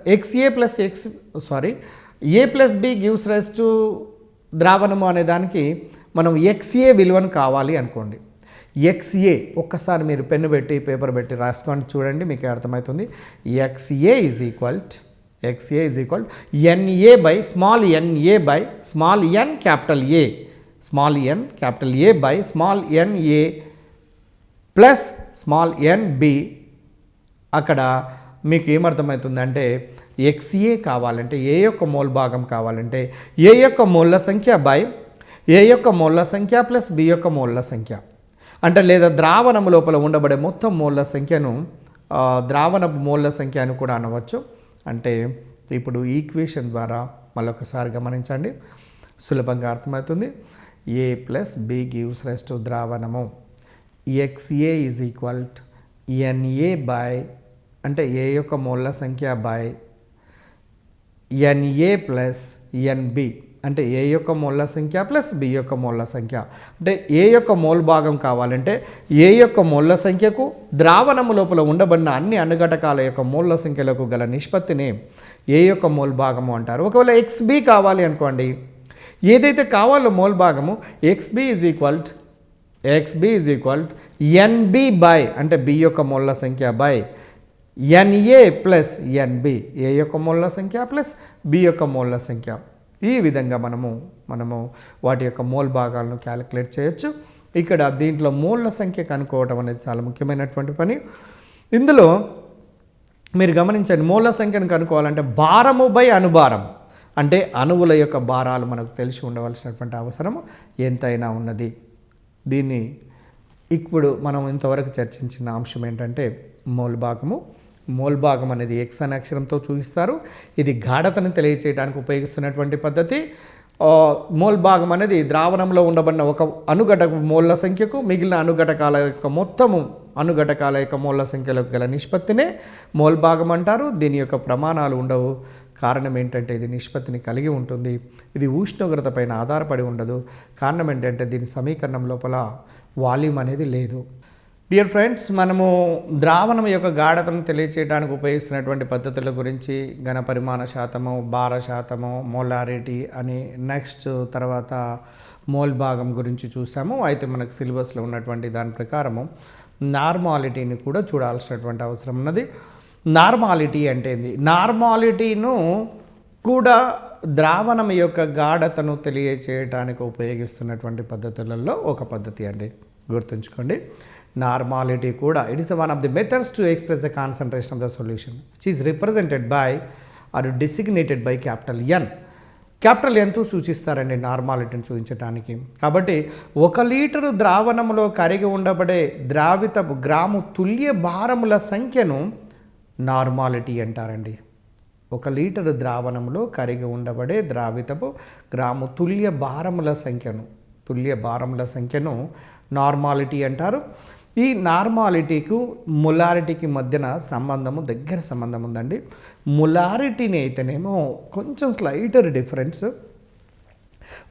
A+B gives rise to ద్రావణము అనే దానికి మనం XA విలువను కావాలి అనుకోండి. XA ఒక్కసారి మీరు పెన్ను పెట్టి పేపర్ పెట్టి రాసుకోండి, చూడండి మీకు అర్థమవుతుంది. XA = NA by small na by small n capital A, small n capital A by small na plus small nb. అక్కడ మీకు ఏమర్థమవుతుందంటే XA కావాలంటే ఏ యొక్క మోల్ భాగం కావాలంటే ఏ యొక్క మోల్ల సంఖ్య బై ఏ యొక్క మోల్ల సంఖ్య ప్లస్ బి యొక్క మోల్ల సంఖ్య అంటే లేదా ద్రావణం లోపల ఉండబడే మొత్తం మోల్ల సంఖ్యను ద్రావణపు మోల్ల సంఖ్య అని కూడా అనవచ్చు. అంటే ఇప్పుడు ఈక్వేషన్ ద్వారా మళ్ళొకసారి గమనించండి, సులభంగా అర్థమవుతుంది. A+B గివ్స్ రైజ్ టు ద్రావణము XA = NA బై అంటే ఏ యొక్క మోల్ల సంఖ్య బై NA ప్లస్ NB అంటే ఏ యొక్క మోల్ల సంఖ్య ప్లస్ బి యొక్క మోల్ల సంఖ్య. అంటే ఏ యొక్క మోల్ భాగం కావాలంటే ఏ యొక్క మోల్ల సంఖ్యకు ద్రావణము లోపల ఉండబడిన అన్ని అణుఘటకాల యొక్క మోల్ల సంఖ్యలకు గల నిష్పత్తిని ఏ యొక్క మోల్ భాగము అంటారు. ఒకవేళ XB కావాలి అనుకోండి, ఏదైతే కావాలో మోల్ భాగము XB = NB బై అంటే బి యొక్క మోల్ల సంఖ్య బై NA ప్లస్ NB ఏ యొక్క మోల్ల సంఖ్య ప్లస్ బి యొక్క మోల్ల సంఖ్య. ఈ విధంగా మనము వాటి యొక్క మోల్ భాగాలను క్యాలిక్యులేట్ చేయొచ్చు. ఇక్కడ దీంట్లో మోల్ల సంఖ్య కనుక్కోవడం అనేది చాలా ముఖ్యమైనటువంటి పని. ఇందులో మీరు గమనించండి, మోల్ల సంఖ్యను కనుక్కోవాలంటే భారము బై అణుభారం అంటే అణువుల యొక్క భారాలు మనకు తెలిసి ఉండవలసినటువంటి అవసరం ఎంతైనా ఉన్నది. దీన్ని ఇప్పుడు మనం ఇంతవరకు చర్చించిన అంశం ఏంటంటే మోల్ భాగము. మోల్ భాగం అనేది X అనే అక్షరంతో చూపిస్తారు. ఇది గాఢతను తెలియచేయడానికి ఉపయోగిస్తున్నటువంటి పద్ధతి. మోల్ భాగం అనేది ద్రావణంలో ఉండబడిన ఒక అణుఘటక మోల్ల సంఖ్యకు మిగిలిన అణుఘటకాల యొక్క మొత్తము అణుఘటకాల యొక్క మోల్ల సంఖ్యలకు గల నిష్పత్తినే మోల్ భాగం అంటారు. దీని యొక్క ప్రమాణాలు ఉండవు. కారణం ఏంటంటే ఇది నిష్పత్తిని కలిగి ఉంటుంది. ఇది ఉష్ణోగ్రత పైన ఆధారపడి ఉండదు. కారణం ఏంటంటే దీని సమీకరణం లోపల వాల్యూమ్ అనేది లేదు. డియర్ ఫ్రెండ్స్, మనము ద్రావణం యొక్క గాఢతను తెలియచేయడానికి ఉపయోగిస్తున్నటువంటి పద్ధతుల గురించి ఘన పరిమాణ శాతము, భార శాతము, మోలారిటీ అని నెక్స్ట్ తర్వాత మోల్ భాగం గురించి చూసాము. అయితే మనకు సిలబస్లో ఉన్నటువంటి దాని ప్రకారము నార్మాలిటీని కూడా చూడాల్సినటువంటి అవసరం ఉన్నది. నార్మాలిటీ అంటే ఏంది? నార్మాలిటీను కూడా ద్రావణం యొక్క గాఢతను తెలియచేయడానికి ఉపయోగిస్తున్నటువంటి పద్ధతులలో ఒక పద్ధతి అండి, గుర్తుంచుకోండి. నార్మాలిటీ కూడా it is one of the methods to express the concentration of the solution which is represented by or designated by capital N. Capital ఎంతో సూచిస్తారండి నార్మాలిటీని సూచించడానికి. కాబట్టి 1 లీటరు ద్రావణంలో కరిగి ఉండబడే ద్రావితపు గ్రాము తుల్య భారముల సంఖ్యను నార్మాలిటీ అంటారండి. 1 లీటరు ద్రావణంలో కరిగి ఉండబడే ద్రావితపు గ్రాము తుల్య భారముల సంఖ్యను నార్మాలిటీ అంటారు. ఈ నార్మాలిటీకు మొలారిటీకి మధ్యన దగ్గర సంబంధం ఉందండి. మొలారిటీని అయితేనేమో కొంచెం స్లైటర్ డిఫరెన్స్.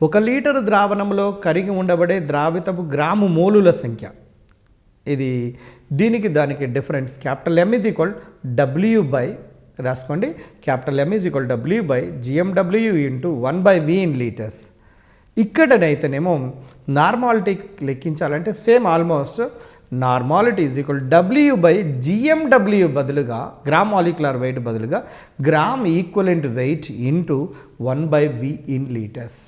1 లీటరు ద్రావణంలో కరిగి ఉండబడే ద్రావితపు గ్రాము మోలుల సంఖ్య, ఇది దానికి difference. Capital M is equal W by, రాసుకోండి, capital M is equal W by GMW into 1/V in litres. ఇక్కడనైతేనేమో నార్మాలిటీ లెక్కించాలంటే same almost normality is equal W by GMW బదులుగా గ్రామ్ మాలిక్యులర్ వెయిట్ బదులుగా gram equivalent weight into 1/V in litres.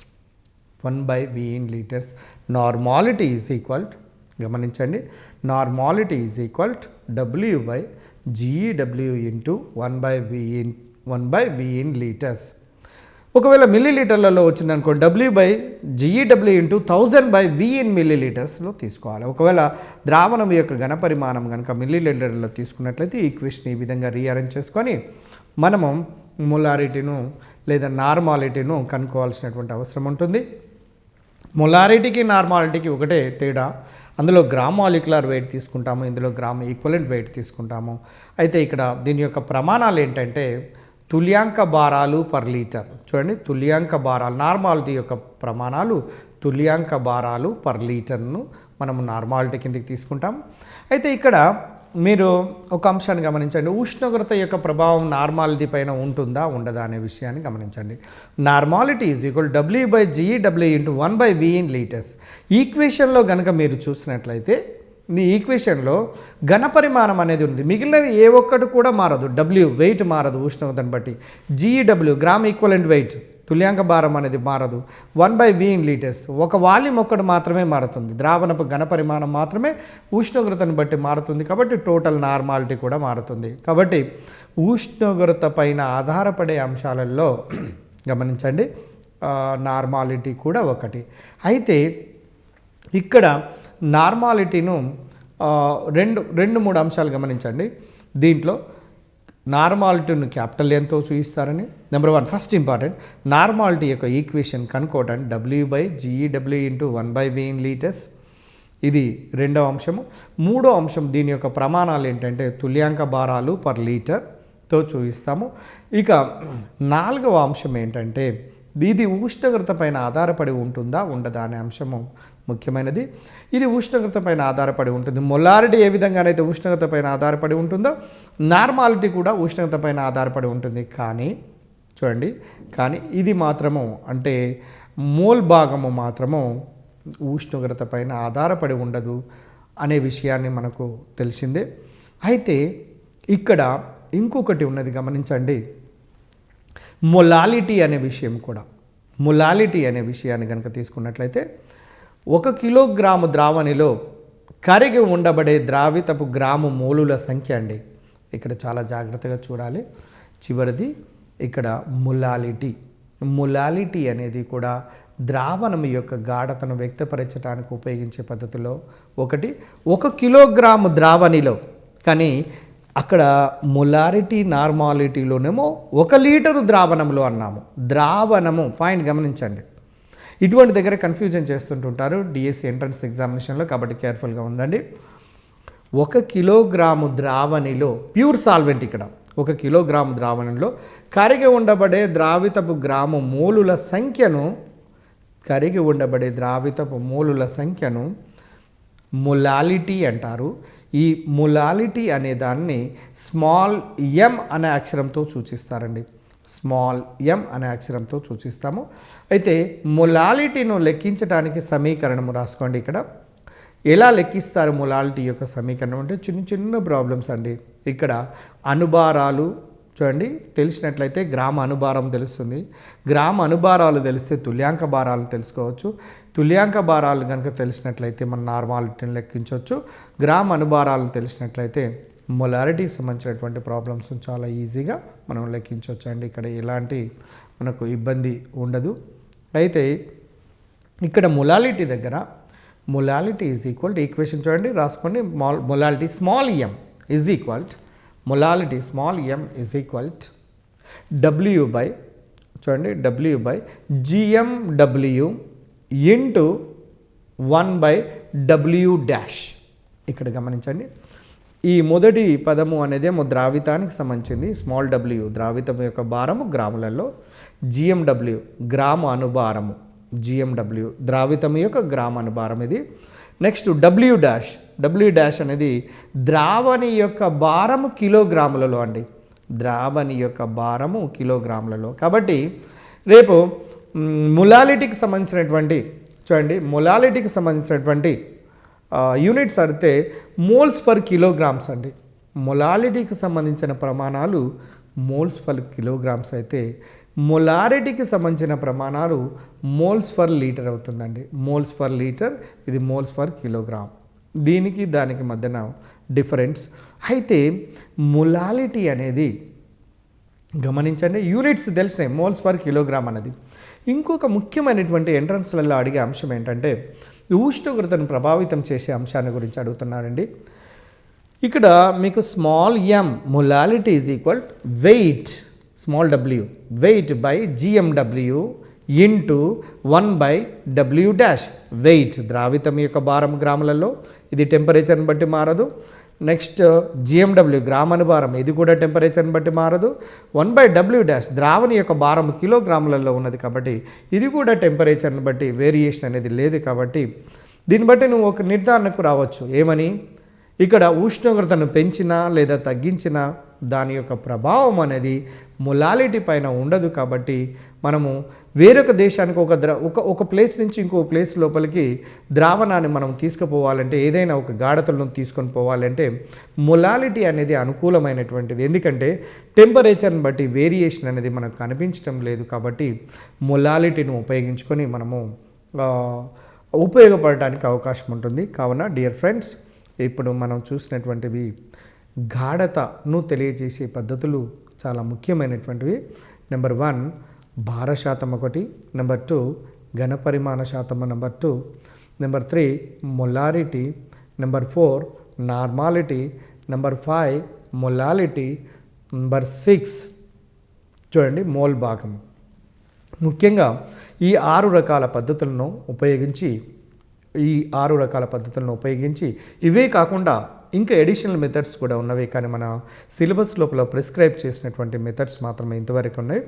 1/V in litres. Normality is equal, గమనించండి, normality is equal W by GW into 1/V in litres. ఒకవేళ మిల్లీలీటర్లలో వచ్చిందనుకో W by GW into 1000/V in మిల్లీలీటర్స్లో తీసుకోవాలి. ఒకవేళ ద్రావణం యొక్క ఘనపరిమాణం కనుక మిల్లీలీటర్లో తీసుకున్నట్లయితే ఈ ఈక్వేషన్ ఈ విధంగా రీఅరేంజ్ చేసుకొని మనము మొలారిటీను లేదా నార్మాలిటీను కనుక్కోవాల్సినటువంటి అవసరం ఉంటుంది. మొలారిటీకి నార్మాలిటీకి ఒకటే తేడా, అందులో గ్రామ్ మాలిక్యులర్ వెయిట్ తీసుకుంటాము, ఇందులో గ్రామ్ ఈక్వలెంట్ వెయిట్ తీసుకుంటాము. అయితే ఇక్కడ దీని యొక్క ప్రమాణాలు ఏంటంటే తుల్యాంక భారాలు పర్ లీటర్. చూడండి, తుల్యాంక భారాలు, నార్మాలిటీ యొక్క ప్రమాణాలు తుల్యాంక భారాలు పర్ లీటర్ను మనము నార్మాలిటీ కిందకి తీసుకుంటాం. అయితే ఇక్కడ మీరు ఒక అంశాన్ని గమనించండి, ఉష్ణోగ్రత యొక్క ప్రభావం నార్మాలిటీ పైన ఉంటుందా ఉండదా అనే విషయాన్ని గమనించండి. Normality is equal W by GW into 1/V in litres. ఈక్వేషన్లో కనుక మీరు చూసినట్లయితే ఈ ఈక్వేషన్లో ఘనపరిమాణం అనేది ఉంది, మిగిలినవి ఏ ఒక్కటి కూడా మారదు. W వెయిట్ మారదు ఉష్ణోగ్రతను బట్టి, GW గ్రామ్ ఈక్వలెంట్ వెయిట్ తుల్యాంక భారం అనేది మారదు, 1/V ఇన్ లీటర్స్. ఒక వాల్యూమ్ ఒక్కటి మాత్రమే మారుతుంది, ద్రావణపు ఘనపరిమాణం మాత్రమే ఉష్ణోగ్రతను బట్టి మారుతుంది. కాబట్టి టోటల్ నార్మాలిటీ కూడా మారుతుంది. కాబట్టి ఉష్ణోగ్రత పైన ఆధారపడే అంశాలలో గమనించండి నార్మాలిటీ కూడా ఒకటి. అయితే ఇక్కడ నార్మాలిటీను రెండు మూడు అంశాలు గమనించండి. దీంట్లో నార్మాలిటీని క్యాపిటల్ ఎంతో చూపిస్తారని నెంబర్ 1 ఫస్ట్ ఇంపార్టెంట్, నార్మాలిటీ యొక్క ఈక్వేషన్ కనుక్కోవడానికి W by GW into 1/V in litres, ఇది రెండవ అంశము. మూడో అంశం దీని యొక్క ప్రమాణాలు ఏంటంటే తుల్యాంక భారాలు పర్ లీటర్తో చూపిస్తాము. ఇక నాలుగవ అంశం ఏంటంటే ఇది ఉష్ణోగ్రత పైన ఆధారపడి ఉంటుందా ఉండదా అనే అంశము ముఖ్యమైనది. ఇది ఉష్ణోగ్రత పైన ఆధారపడి ఉంటుంది. మొలారిటీ ఏ విధంగానైతే ఉష్ణోగ్రత పైన ఆధారపడి ఉంటుందో నార్మాలిటీ కూడా ఉష్ణోగ్రత పైన ఆధారపడి ఉంటుంది. కానీ ఇది మాత్రము అంటే మోల్ భాగము మాత్రము ఉష్ణోగ్రత పైన ఆధారపడి ఉండదు అనే విషయాన్ని మనకు తెలిసిందే. అయితే ఇక్కడ ఇంకొకటి ఉన్నది గమనించండి, మొలాలిటీ అనే విషయం కూడా. మొలాలిటీ అనే విషయాన్ని కనుక తీసుకున్నట్లయితే 1 కిలోగ్రాము ద్రావణిలో కరిగి ఉండబడే ద్రావితపు గ్రాము మోలుల సంఖ్య అండి. ఇక్కడ చాలా జాగ్రత్తగా చూడాలి. చివరిది ఇక్కడ మొలాలిటీ అనేది కూడా ద్రావణం యొక్క గాఢతను వ్యక్తపరచడానికి ఉపయోగించే పద్ధతిలో ఒకటి. 1 కిలోగ్రాము ద్రావణిలో, కానీ అక్కడ మొలారిటీ నార్మాలిటీలోనేమో 1 లీటరు ద్రావణంలో అన్నాము. ద్రావణము పాయింట్ గమనించండి, ఇటువంటి దగ్గర కన్ఫ్యూజన్ చేస్తుంటుంటారు డిఎస్సి ఎంట్రన్స్ ఎగ్జామినేషన్లో, కాబట్టి కేర్ఫుల్గా ఉండండి. 1 కిలోగ్రాము ద్రావణిలో ప్యూర్ సాల్వెంట్, ఇక్కడ 1 కిలోగ్రాము ద్రావణంలో కరిగి ఉండబడే ద్రావితపు గ్రాము మోలుల సంఖ్యను మొలాలిటీ అంటారు. ఈ మొలాలిటీ అనే దాన్ని స్మాల్ m అనే అక్షరంతో సూచిస్తారండి. స్మాల్ m అనే అక్షరంతో సూచిస్తాము. అయితే మొలాలిటీను లెక్కించడానికి సమీకరణము రాసుకోండి. ఇక్కడ ఎలా లెక్కిస్తారు మొలాలిటీ యొక్క సమీకరణం అంటే చిన్న ప్రాబ్లమ్స్ అండి. ఇక్కడ అణుభారాలు చూడండి తెలిసినట్లయితే గ్రామ అనుభారం తెలుస్తుంది. గ్రామ అనుభారాలు తెలిస్తే తుల్యాంక భారాలు తెలుసుకోవచ్చు. తుల్యాంక భారాలు కనుక తెలిసినట్లయితే మనం నార్మాలిటీని లెక్కించవచ్చు. గ్రామ అనుభారాలు తెలిసినట్లయితే మొలారిటీకి సంబంధించినటువంటి ప్రాబ్లమ్స్ చాలా ఈజీగా మనం లెక్కించవచ్చు అండి. ఇక్కడ ఎలాంటి మనకు ఇబ్బంది ఉండదు. అయితే ఇక్కడ మొలాలిటీ దగ్గర molality is equal to equation చూడండి రాసుకోండి. Molality small m is equal molality small m is equal W by చూడండి W by GMW into 1/w dash. ఇక్కడ గమనించండి ఈ మొదటి పదము అనేదేమో ద్రావితానికి సంబంధించింది. స్మాల్ డబ్ల్యూ ద్రావితం యొక్క భారము గ్రాములలో, జిఎండబ్ల్యూ గ్రామ అనుభారము, జిఎండబ్ల్యూ ద్రావితం యొక్క గ్రామ అనుభారం ఇది. నెక్స్ట్ డబ్ల్యూ డాష్ అనేది ద్రావణి యొక్క భారము కిలోగ్రాములలో అండి. ద్రావణి యొక్క భారము కిలోగ్రాములలో. కాబట్టి రేపు మొలాలిటీకి సంబంధించినటువంటి చూడండి మొలాలిటీకి సంబంధించినటువంటి యూనిట్స్ అడితే మోల్స్ ఫర్ కిలోగ్రామ్స్ అండి. మొలాలిటీకి సంబంధించిన ప్రమాణాలు మోల్స్ ఫర్ కిలోగ్రామ్స్ అయితే మొలారిటీకి సంబంధించిన ప్రమాణాలు మోల్స్ ఫర్ లీటర్ అవుతుందండి. మోల్స్ ఫర్ లీటర్, ఇది మోల్స్ ఫర్ కిలోగ్రామ్. దీనికి దానికి మధ్యన డిఫరెన్స్. అయితే మొలాలిటీ అనేది గమనించండి యూనిట్స్ తెలిసినాయి మోల్స్ ఫర్ కిలోగ్రామ్ అనేది. ఇంకొక ముఖ్యమైనటువంటి ఎంట్రన్స్లలో అడిగే అంశం ఏంటంటే ఉష్ణోగ్రతను ప్రభావితం చేసే అంశాన్ని గురించి అడుగుతున్నారండి. ఇక్కడ మీకు small m molality is equal weight small W weight by GMW into 1/w dash. Weight ద్రావితం యొక్క భారం గ్రాములలో, ఇది టెంపరేచర్ని బట్టి మారదు. నెక్స్ట్ జిఎండబ్ల్యూ గ్రామానుభారం, ఇది కూడా టెంపరేచర్ని బట్టి మారదు. 1/w డాష్ ద్రావణి యొక్క భారం కిలోగ్రాములలో ఉన్నది కాబట్టి ఇది కూడా టెంపరేచర్ని బట్టి వేరియేషన్ అనేది లేదు. కాబట్టి దీన్ని బట్టి నువ్వు ఒక నిర్ధారణకు రావచ్చు. ఏమని? ఇక్కడ ఉష్ణోగ్రతను పెంచినా లేదా తగ్గించినా దాని యొక్క ప్రభావం అనేది మొలాలిటీ పైన ఉండదు. కాబట్టి మనము వేరొక దేశానికి ఒక ప్లేస్ నుంచి ఇంకో ప్లేస్ లోపలికి ద్రావణాన్ని మనం తీసుకుపోవాలంటే, ఏదైనా ఒక గాఢతలను తీసుకొని పోవాలంటే మొలాలిటీ అనేది అనుకూలమైనటువంటిది. ఎందుకంటే టెంపరేచర్ని బట్టి వేరియేషన్ అనేది మనకు కనిపించడం లేదు. కాబట్టి మొలాలిటీని ఉపయోగించుకొని మనము ఉపయోగపడటానికి అవకాశం ఉంటుంది. కావున డియర్ ఫ్రెండ్స్, ఇప్పుడు మనం చూసినటువంటివి గాఢతను తెలియజేసే పద్ధతులు చాలా ముఖ్యమైనటువంటివి. నెంబర్ 1 భార శాతం ఒకటి, నెంబర్ 2 ఘనపరిమాణ శాతము, number 2 number 3 molarity, number 4 normality, number 5 molality, number 6 చూడండి మోల్ భాగం. ముఖ్యంగా ఈ 6 రకాల పద్ధతులను ఉపయోగించి ఇవే కాకుండా ఇంకా ఎడిషనల్ మెథడ్స్ కూడా ఉన్నవి. కానీ మన సిలబస్ లోపల ప్రిస్క్రైబ్ చేసినటువంటి మెథడ్స్ మాత్రమే ఇంతవరకు ఉన్నాయి.